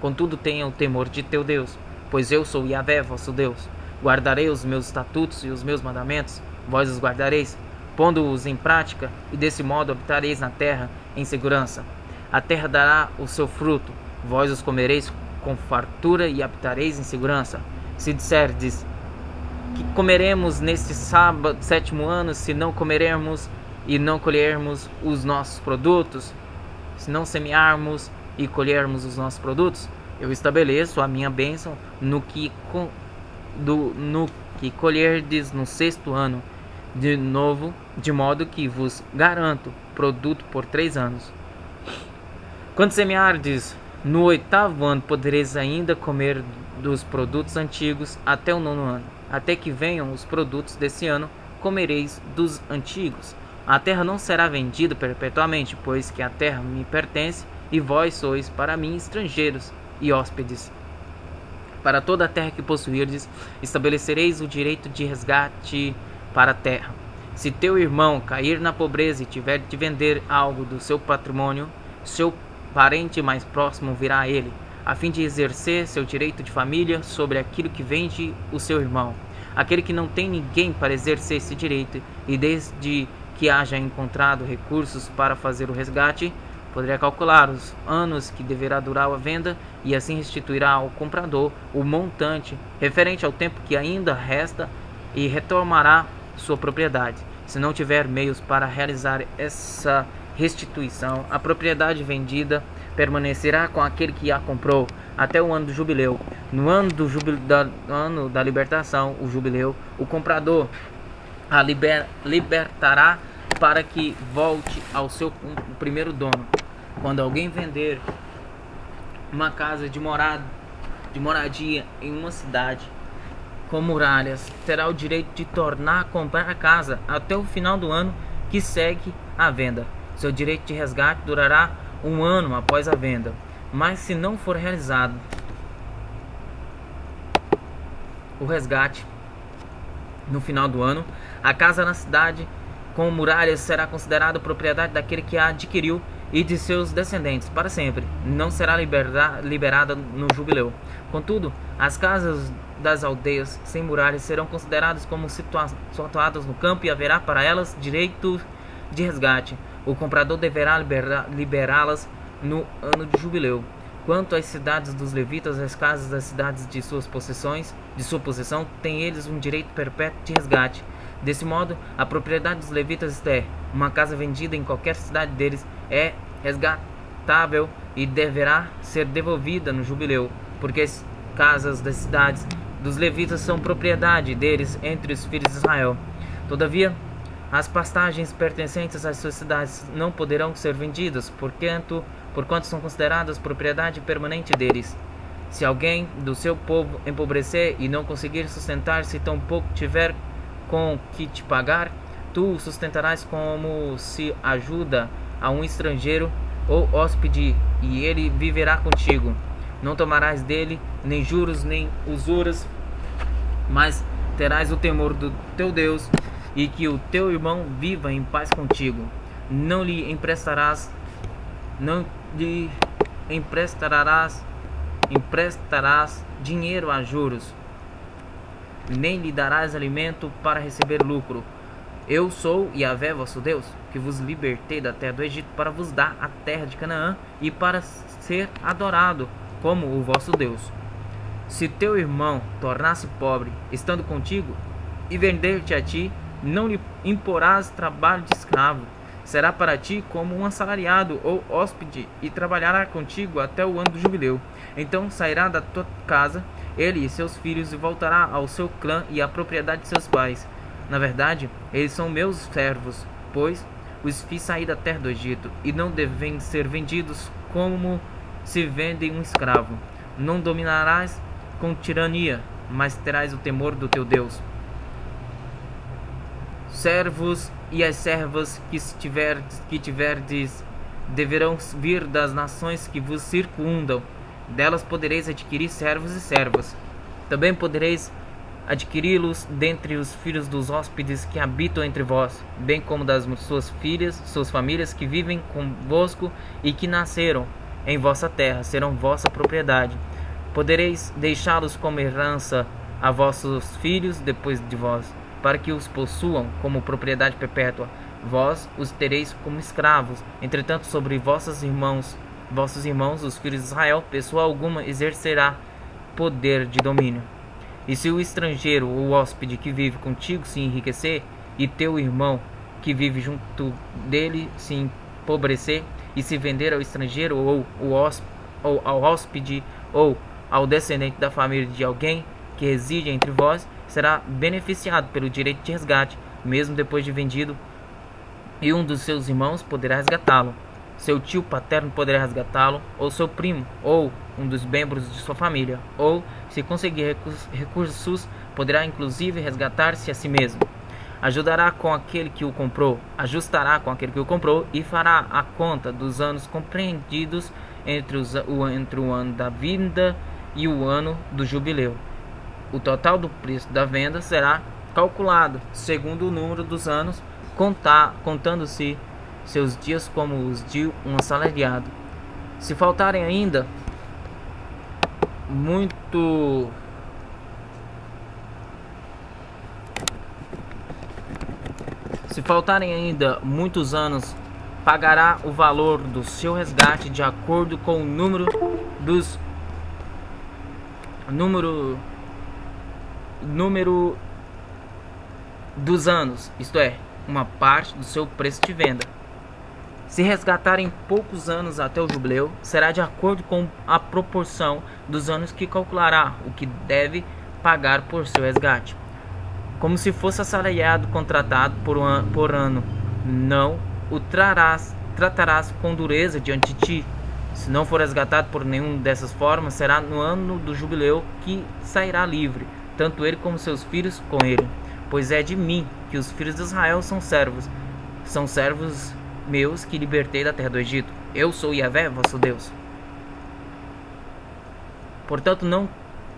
Speaker 1: Contudo, tenha o temor de teu Deus, pois eu sou Yahvé, vosso Deus. Guardarei os meus estatutos e os meus mandamentos, vós os guardareis, pondo-os em prática, e desse modo habitareis na terra em segurança. A terra dará o seu fruto, vós os comereis com fartura e habitareis em segurança. Se disserdes que comeremos neste sétimo ano, se não comeremos e não colhermos os nossos produtos, se não semearmos e colhermos os nossos produtos, eu estabeleço a minha bênção no que colherdes no sexto ano, de novo, de modo que vos garanto produto por 3 anos. Quando semeardes no 8º ano, podereis ainda comer dos produtos antigos até o 9º ano. Até que venham os produtos desse ano, comereis dos antigos. A terra não será vendida perpetuamente, pois que a terra me pertence, e vós sois para mim estrangeiros e hóspedes. Para toda a terra que possuirdes, estabelecereis o direito de resgate para a terra. Se teu irmão cair na pobreza e tiver de vender algo do seu patrimônio, seu parente mais próximo virá a ele, a fim de exercer seu direito de família sobre aquilo que vende o seu irmão. Aquele que não tem ninguém para exercer esse direito, e desde que haja encontrado recursos para fazer o resgate, poderá calcular os anos que deverá durar a venda, e assim restituirá ao comprador o montante referente ao tempo que ainda resta e retomará sua propriedade. Se não tiver meios para realizar essa restituição, a propriedade vendida permanecerá com aquele que a comprou até o ano do jubileu. No ano ano da libertação, o jubileu, o comprador a libertará para que volte ao seu primeiro dono. Quando alguém vender uma casa de moradia em uma cidade com muralhas, terá o direito de tornar a comprar a casa até o final do ano que segue a venda. Seu direito de resgate durará 1 ano após a venda, mas se não for realizado o resgate no final do ano, a casa na cidade com muralhas será considerada propriedade daquele que a adquiriu e de seus descendentes para sempre. Não será liberada no jubileu. Contudo, as casas das aldeias sem muralhas serão consideradas como situadas no campo, e haverá para elas direito de resgate. O comprador deverá liberá-las no ano de jubileu. Quanto às cidades dos levitas, as casas das cidades de sua possessão, têm eles um direito perpétuo de resgate. Desse modo, a propriedade dos levitas é uma casa vendida em qualquer cidade deles, é resgatável e deverá ser devolvida no jubileu, porque as casas das cidades dos levitas são propriedade deles entre os filhos de Israel. Todavia, as pastagens pertencentes às suas cidades não poderão ser vendidas, porquanto são consideradas propriedade permanente deles. Se alguém do seu povo empobrecer e não conseguir sustentar-se, tampouco tiver com que te pagar, tu o sustentarás como se ajuda a um estrangeiro, ou hóspede, e ele viverá contigo. Não tomarás dele nem juros nem usuras, mas terás o temor do teu Deus, e que o teu irmão viva em paz contigo. Não lhe emprestarás dinheiro a juros, nem lhe darás alimento para receber lucro. Eu sou Yahvé vosso Deus, que vos libertei da terra do Egito para vos dar a terra de Canaã e para ser adorado como o vosso Deus. Se teu irmão tornar-se pobre, estando contigo, e vender-te a ti, não lhe imporás trabalho de escravo. Será para ti como um assalariado ou hóspede, e trabalhará contigo até o ano do jubileu. Então sairá da tua casa, ele e seus filhos, e voltará ao seu clã e à propriedade de seus pais. Na verdade, eles são meus servos, pois os fiz sair da terra do Egito, e não devem ser vendidos como se vendem um escravo. Não dominarás com tirania, mas terás o temor do teu Deus. Servos e as servas que tiverdes deverão vir das nações que vos circundam. Delas podereis adquirir servos e servas. Também podereis adquiri-los dentre os filhos dos hóspedes que habitam entre vós, bem como das suas filhas, suas famílias que vivem convosco e que nasceram em vossa terra, serão vossa propriedade. Podereis deixá-los como herança a vossos filhos depois de vós, para que os possuam como propriedade perpétua. Vós os tereis como escravos. Entretanto, sobre vossos irmãos, os filhos de Israel, pessoa alguma exercerá poder de domínio. E se o estrangeiro ou o hóspede que vive contigo se enriquecer, e teu irmão que vive junto dele se empobrecer, e se vender ao estrangeiro ou ao hóspede ou ao descendente da família de alguém que reside entre vós, será beneficiado pelo direito de resgate, mesmo depois de vendido, e um dos seus irmãos poderá resgatá-lo. Seu tio paterno poderá resgatá-lo, ou seu primo, ou um dos membros de sua família, ou, se conseguir recursos, poderá inclusive resgatar-se a si mesmo. Ajustará com aquele que o comprou, e fará a conta dos anos compreendidos entre o ano da vinda e o ano do jubileu. O total do preço da venda será calculado segundo o número dos anos, contando-se seus dias como os de um assalariado. Se faltarem ainda muitos anos, pagará o valor do seu resgate de acordo com o número dos anos, isto é, uma parte do seu preço de venda. Se resgatarem poucos anos até o jubileu, será de acordo com a proporção dos anos que calculará o que deve pagar por seu resgate. Como se fosse assalariado contratado por ano, não o tratarás com dureza diante de ti. Se não for resgatado por nenhuma dessas formas, será no ano do jubileu que sairá livre, tanto ele como seus filhos com ele. Pois é de mim que os filhos de Israel são servos meus que libertei da terra do Egito. Eu sou Yahvé, vosso Deus. Portanto, não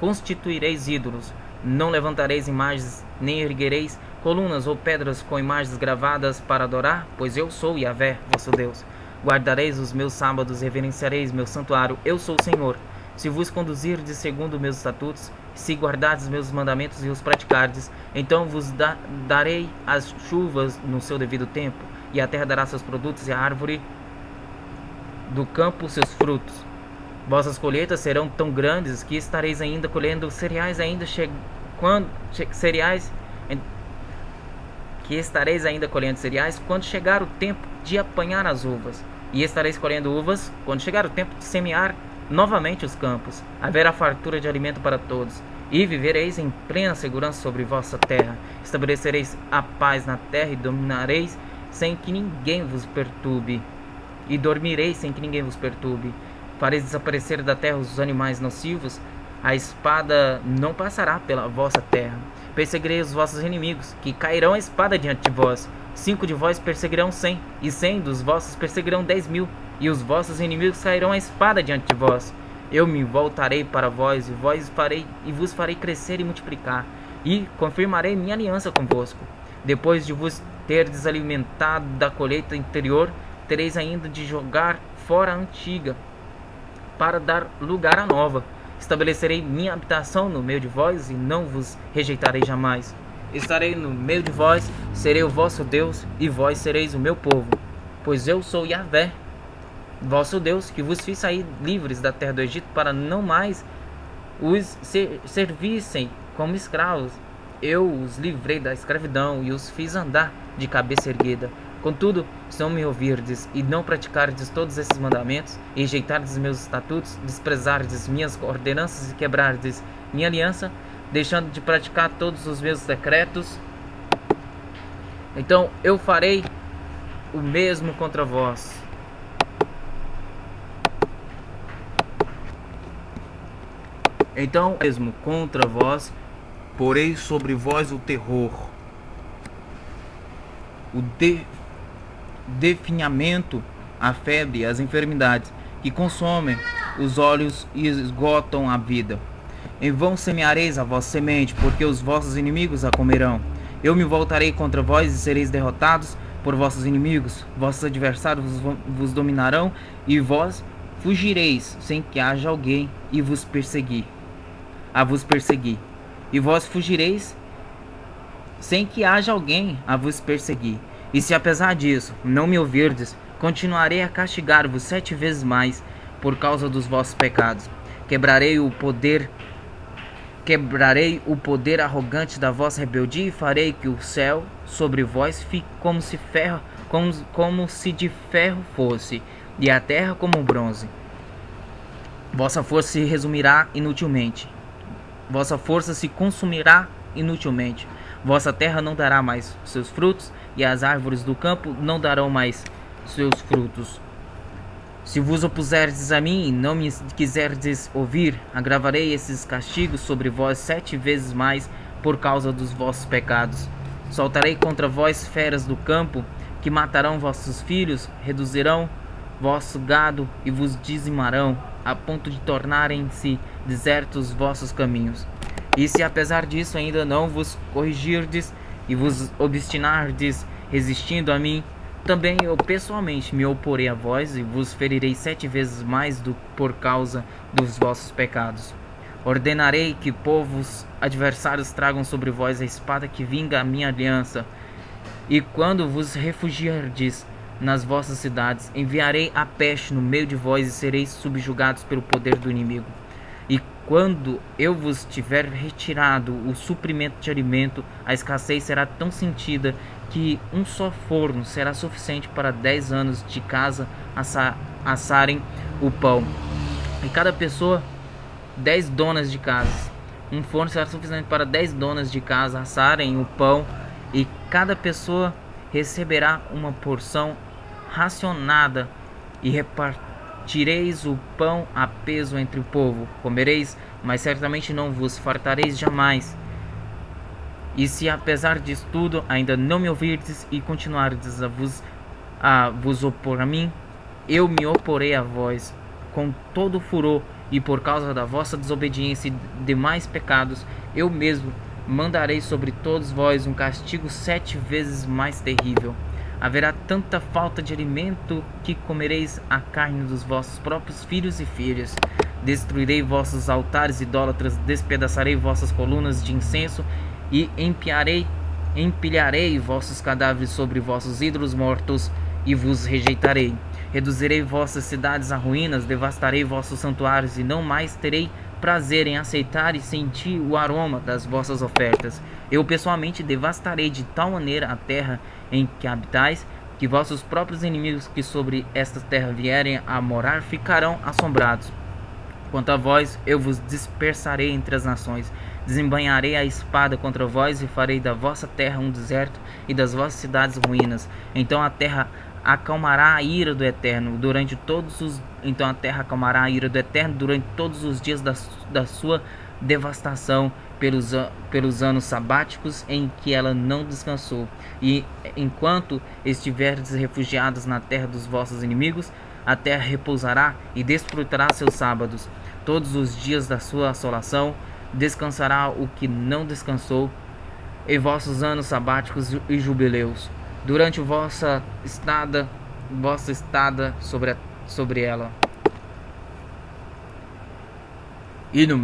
Speaker 1: constituireis ídolos, não levantareis imagens, nem erguereis colunas ou pedras com imagens gravadas para adorar, pois eu sou Yahvé, vosso Deus. Guardareis os meus sábados, reverenciareis meu santuário, eu sou o Senhor. Se vos conduzirdes segundo meus estatutos, se guardardes meus mandamentos e os praticardes, então vos darei as chuvas no seu devido tempo, e a terra dará seus produtos, e a árvore do campo seus frutos. Vossas colheitas serão tão grandes que estareis ainda colhendo cereais quando chegar o tempo de apanhar as uvas, e estareis colhendo uvas quando chegar o tempo de semear novamente os campos. Haverá fartura de alimento para todos, e vivereis em plena segurança sobre vossa terra. Estabelecereis a paz na terra e dominareis sem que ninguém vos perturbe. E dormireis sem que ninguém vos perturbe. Fareis desaparecer da terra os animais nocivos. A espada não passará pela vossa terra. Perseguirei os vossos inimigos, que cairão a espada diante de vós. 5 de vós perseguirão 100, e 100 dos vossos perseguirão 10.000. e os vossos inimigos cairão a espada diante de vós. Eu me voltarei para vós, e vos farei crescer e multiplicar, e confirmarei minha aliança convosco. Depois de vos terdes alimentado da colheita interior, tereis ainda de jogar fora a antiga, para dar lugar à nova. Estabelecerei minha habitação no meio de vós, e não vos rejeitarei jamais. Estarei no meio de vós, serei o vosso Deus, e vós sereis o meu povo. Pois eu sou Yahvé, vosso Deus, que vos fiz sair livres da terra do Egito, para não mais os servissem como escravos. Eu os livrei da escravidão e os fiz andar de cabeça erguida. Contudo, se não me ouvirdes e não praticardes todos esses mandamentos, e rejeitardes meus estatutos, desprezardes minhas ordenanças e quebrardes minha aliança, deixando de praticar todos os meus decretos, então eu farei o mesmo contra vós. Então, mesmo contra vós, porei sobre vós o terror, o definhamento, a febre e as enfermidades, que consomem os olhos e esgotam a vida. Em vão semeareis a vossa semente, porque os vossos inimigos a comerão. Eu me voltarei contra vós e sereis derrotados por vossos inimigos. Vossos adversários vos dominarão, e vós fugireis sem que haja alguém e vos perseguir. E vós fugireis sem que haja alguém a vos perseguir. E se apesar disso não me ouvirdes, continuarei a castigar-vos 7 vezes mais por causa dos vossos pecados. Quebrarei o poder arrogante da vossa rebeldia, e farei que o céu sobre vós fique como se de ferro fosse, e a terra como bronze. Vossa força se resumirá inutilmente. Vossa força se consumirá inutilmente. Vossa terra não dará mais seus frutos, e as árvores do campo não darão mais seus frutos. Se vos opuserdes a mim e não me quiserdes ouvir, agravarei esses castigos sobre vós 7 vezes mais por causa dos vossos pecados. Soltarei contra vós feras do campo, que matarão vossos filhos, reduzirão vosso gado e vos dizimarão, a ponto de tornarem-se desertos vossos caminhos. E se apesar disso ainda não vos corrigirdes e vos obstinardes resistindo a mim, também eu pessoalmente me oporei a vós e vos ferirei 7 vezes mais por causa dos vossos pecados. Ordenarei que povos adversários tragam sobre vós a espada que vinga a minha aliança. E quando vos refugiardes nas vossas cidades, enviarei a peste no meio de vós e sereis subjugados pelo poder do inimigo. E quando eu vos tiver retirado o suprimento de alimento, a escassez será tão sentida que um só forno será suficiente para 10 anos de casa assarem o pão. E cada pessoa, 10 donas de casa. Um forno será suficiente para 10 donas de casa assarem o pão, e cada pessoa receberá uma porção racionada, e repartireis o pão a peso entre o povo. Comereis, mas certamente não vos fartareis jamais. E se apesar disso tudo ainda não me ouvirdes e continuardes a vos opor a mim, eu me oporei a vós com todo furor, e por causa da vossa desobediência e demais pecados, eu mesmo mandarei sobre todos vós um castigo 7 vezes mais terrível. Haverá tanta falta de alimento que comereis a carne dos vossos próprios filhos e filhas. Destruirei vossos altares idólatras, despedaçarei vossas colunas de incenso, e empilharei vossos cadáveres sobre vossos ídolos mortos, e vos rejeitarei. Reduzirei vossas cidades a ruínas, devastarei vossos santuários, e não mais terei prazer em aceitar e sentir o aroma das vossas ofertas. Eu pessoalmente devastarei de tal maneira a terra em que habitais, que vossos próprios inimigos que sobre esta terra vierem a morar ficarão assombrados. Quanto a vós, eu vos dispersarei entre as nações, desembainharei a espada contra vós e farei da vossa terra um deserto e das vossas cidades ruínas. Então a terra acalmará a ira do Eterno durante todos os dias da sua devastação pelos anos sabáticos em que ela não descansou. E enquanto estiverdes refugiados na terra dos vossos inimigos, a terra repousará e desfrutará seus sábados. Todos os dias da sua assolação descansará o que não descansou em vossos anos sabáticos e jubileus, durante vossa estada sobre ela. E no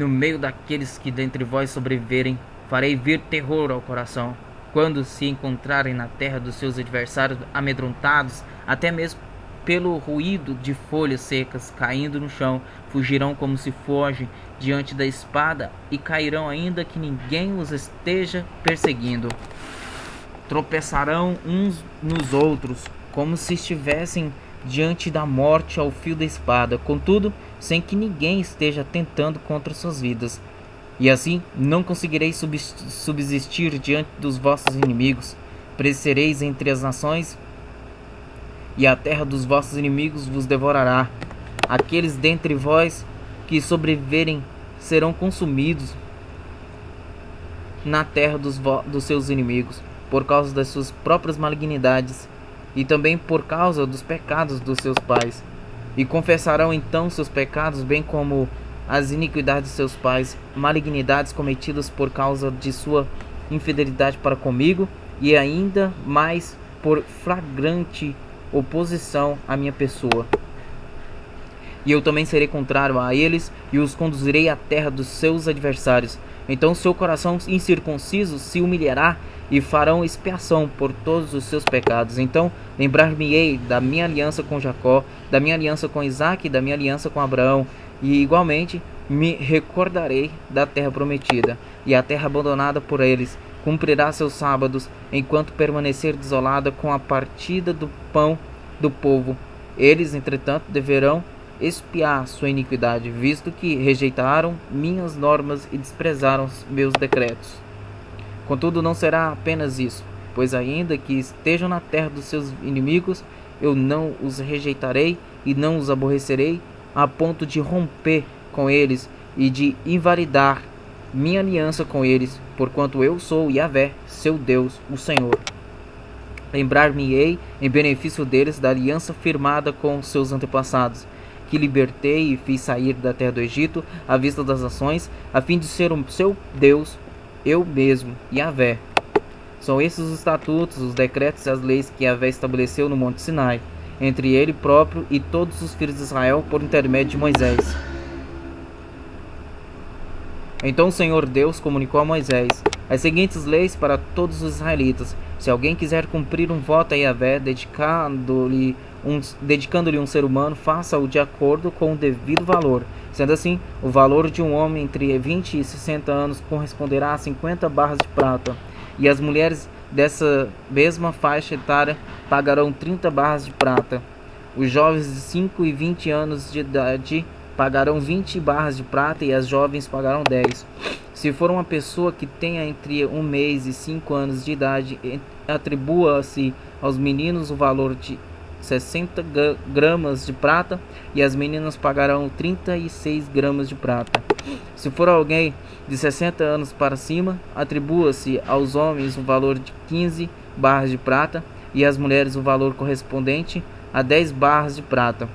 Speaker 1: meio daqueles que dentre vós sobreviverem, farei vir terror ao coração, quando se encontrarem na terra dos seus adversários amedrontados, até mesmo pelo ruído de folhas secas caindo no chão, fugirão como se fogem diante da espada e cairão ainda que ninguém os esteja perseguindo. Tropeçarão uns nos outros, como se estivessem diante da morte ao fio da espada, contudo, sem que ninguém esteja tentando contra suas vidas. E assim não conseguireis subsistir diante dos vossos inimigos. Perecereis entre as nações, e a terra dos vossos inimigos vos devorará. Aqueles dentre vós que sobreviverem serão consumidos na terra dos seus inimigos, por causa das suas próprias malignidades, e também por causa dos pecados dos seus pais. E confessarão então seus pecados, bem como as iniquidades de seus pais, malignidades cometidas por causa de sua infidelidade para comigo, e ainda mais por flagrante oposição à minha pessoa. E eu também serei contrário a eles, e os conduzirei à terra dos seus adversários. Então seu coração incircunciso se humilhará, e farão expiação por todos os seus pecados. Então lembrar-me-ei da minha aliança com Jacó, da minha aliança com Isaque, e da minha aliança com Abraão, e igualmente me recordarei da terra prometida, e a terra abandonada por eles cumprirá seus sábados, enquanto permanecer desolada com a partida do pão do povo. Eles, entretanto, deverão expiar sua iniquidade, visto que rejeitaram minhas normas e desprezaram meus decretos. Contudo, não será apenas isso, pois ainda que estejam na terra dos seus inimigos, eu não os rejeitarei e não os aborrecerei, a ponto de romper com eles e de invalidar minha aliança com eles, porquanto eu sou Yahvé, seu Deus, o Senhor. Lembrar-me-ei em benefício deles da aliança firmada com seus antepassados, que libertei e fiz sair da terra do Egito à vista das nações, a fim de ser o seu Deus, eu mesmo, Yahvé. São esses os estatutos, os decretos e as leis que Yahvé estabeleceu no Monte Sinai, entre ele próprio e todos os filhos de Israel, por intermédio de Moisés. Então o Senhor Deus comunicou a Moisés as seguintes leis para todos os israelitas: se alguém quiser cumprir um voto a Yahvé, dedicando-lhe um ser humano, faça-o de acordo com o devido valor. Sendo assim, o valor de um homem entre 20 e 60 anos corresponderá a 50 barras de prata, e as mulheres dessa mesma faixa etária pagarão 30 barras de prata. Os jovens de 5 e 20 anos de idade pagarão 20 barras de prata, e as jovens pagarão 10. Se for uma pessoa que tenha entre 1 mês e 5 anos de idade, atribua-se aos meninos o valor de 60 gramas de prata, e as meninas pagarão 36 gramas de prata. Se for alguém de 60 anos para cima, atribua-se aos homens o valor de 15 barras de prata, e às mulheres o valor correspondente a 10 barras de prata.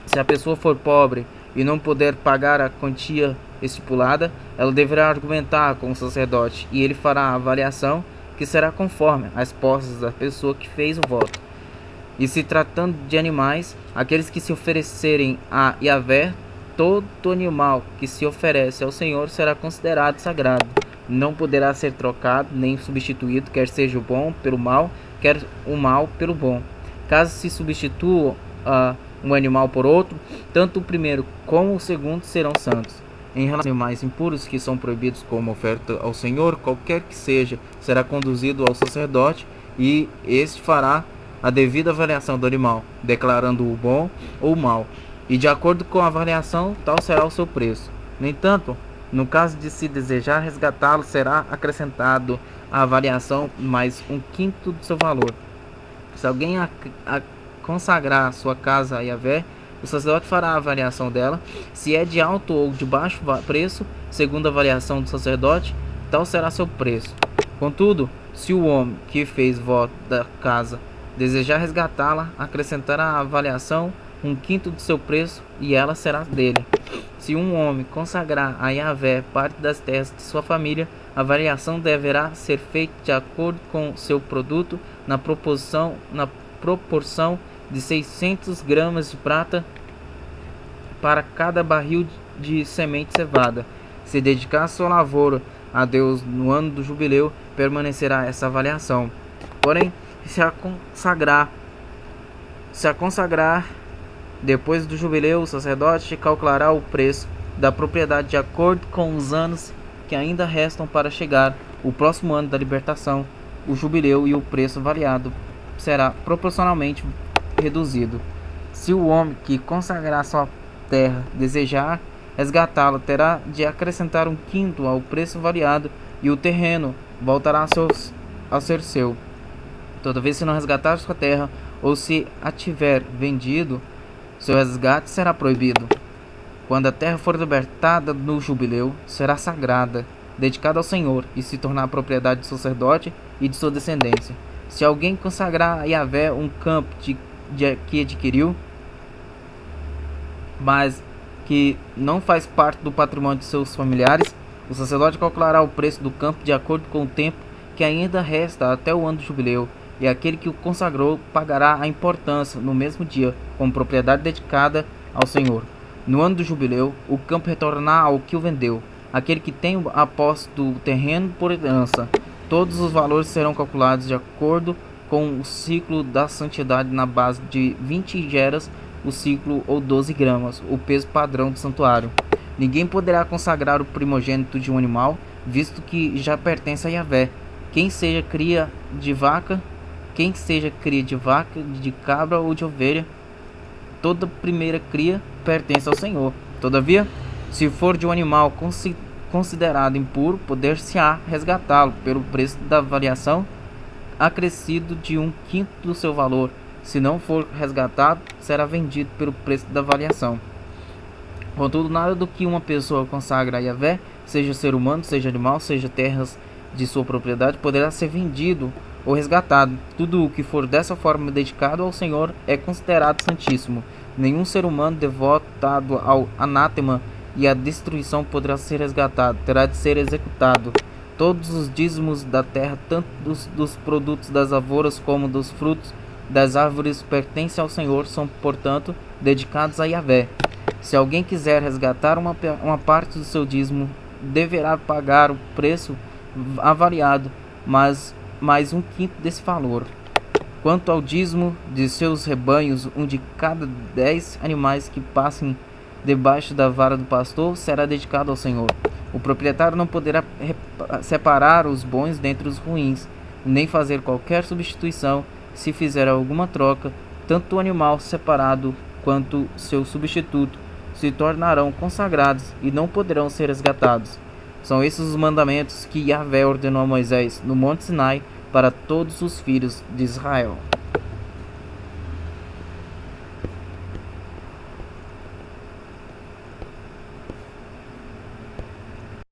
Speaker 1: Se a pessoa for pobre e não puder pagar a quantia estipulada, ela deverá argumentar com o sacerdote, e ele fará a avaliação, que será conforme as posses da pessoa que fez o voto. E se tratando de animais, aqueles que se oferecerem a Yahvé, todo animal que se oferece ao Senhor será considerado sagrado. Não poderá ser trocado nem substituído, quer seja o bom pelo mal, quer o mal pelo bom. Caso se substitua um animal por outro, tanto o primeiro como o segundo serão santos. Em relação aos animais impuros que são proibidos como oferta ao Senhor, qualquer que seja, será conduzido ao sacerdote, e este fará a devida avaliação do animal, declarando-o bom ou mal, e de acordo com a avaliação, tal será o seu preço. No entanto, no caso de se desejar resgatá-lo, será acrescentado à avaliação mais 1/5 do seu valor. Se alguém consagrar sua casa a Yahvé, O sacerdote fará a avaliação dela. Se é de alto ou de baixo preço, segundo a avaliação do sacerdote, tal será seu preço. Contudo, se o homem que fez voto da casa desejar resgatá-la, acrescentará à avaliação 1/5 do seu preço, e ela será dele. Se um homem consagrar a Yahvé parte das terras de sua família, a avaliação deverá ser feita de acordo com seu produto na proporção de 600 gramas de prata para cada barril de semente cevada. Se dedicar sua lavoura a Deus no ano do jubileu, permanecerá essa avaliação. Porém, se a consagrar depois do jubileu, o sacerdote calculará o preço da propriedade de acordo com os anos que ainda restam para chegar o próximo ano da libertação, o jubileu, e o preço avaliado será proporcionalmente reduzido. Se o homem que consagrar sua terra desejar resgatá-la, terá de acrescentar 1/5 ao preço variado, e o terreno voltará a ser seu. Todavia, se não resgatar sua terra, ou se a tiver vendido, seu resgate será proibido. Quando a terra for libertada no jubileu, será sagrada, dedicada ao Senhor, e se tornar propriedade do sacerdote e de sua descendência. Se alguém consagrar a Yahvé um campo que adquiriu, mas que não faz parte do patrimônio de seus familiares, o sacerdote calculará o preço do campo de acordo com o tempo que ainda resta até o ano do jubileu, e aquele que o consagrou pagará a importância no mesmo dia, como propriedade dedicada ao Senhor. No ano do jubileu, o campo retornará ao que o vendeu, aquele que tem a posse do terreno por herança. Todos os valores serão calculados de acordo com o ciclo da santidade, na base de 20 geras, o ciclo, ou 12 gramas, o peso padrão do santuário. Ninguém poderá consagrar o primogênito de um animal, visto que já pertence a Yahvé. Quem seja cria de vaca, de cabra ou de ovelha, toda primeira cria pertence ao Senhor. Todavia, se for de um animal considerado impuro, poder-se-á resgatá-lo pelo preço da variação, acrescido de 1/5 do seu valor. Se não for resgatado, será vendido pelo preço da variação. Contudo, nada do que uma pessoa consagra a Yahvé, seja ser humano, seja animal, seja terras de sua propriedade, poderá ser vendido ou resgatado. Tudo o que for dessa forma dedicado ao Senhor é considerado santíssimo. Nenhum ser humano devotado ao anátema e à destruição poderá ser resgatado, terá de ser executado. Todos os dízimos da terra, tanto dos produtos das lavouras como dos frutos das árvores, pertencem ao Senhor, são, portanto, dedicados a Yahvé. Se alguém quiser resgatar uma parte do seu dízimo, deverá pagar o preço avaliado, mais 1/5 desse valor. Quanto ao dízimo de seus rebanhos, um de cada 10 animais que passem debaixo da vara do pastor será dedicado ao Senhor. O proprietário não poderá separar os bons dentre os ruins, nem fazer qualquer substituição. Se fizer alguma troca, tanto o animal separado quanto seu substituto se tornarão consagrados e não poderão ser resgatados. São esses os mandamentos que Yahvé ordenou a Moisés no Monte Sinai para todos os filhos de Israel.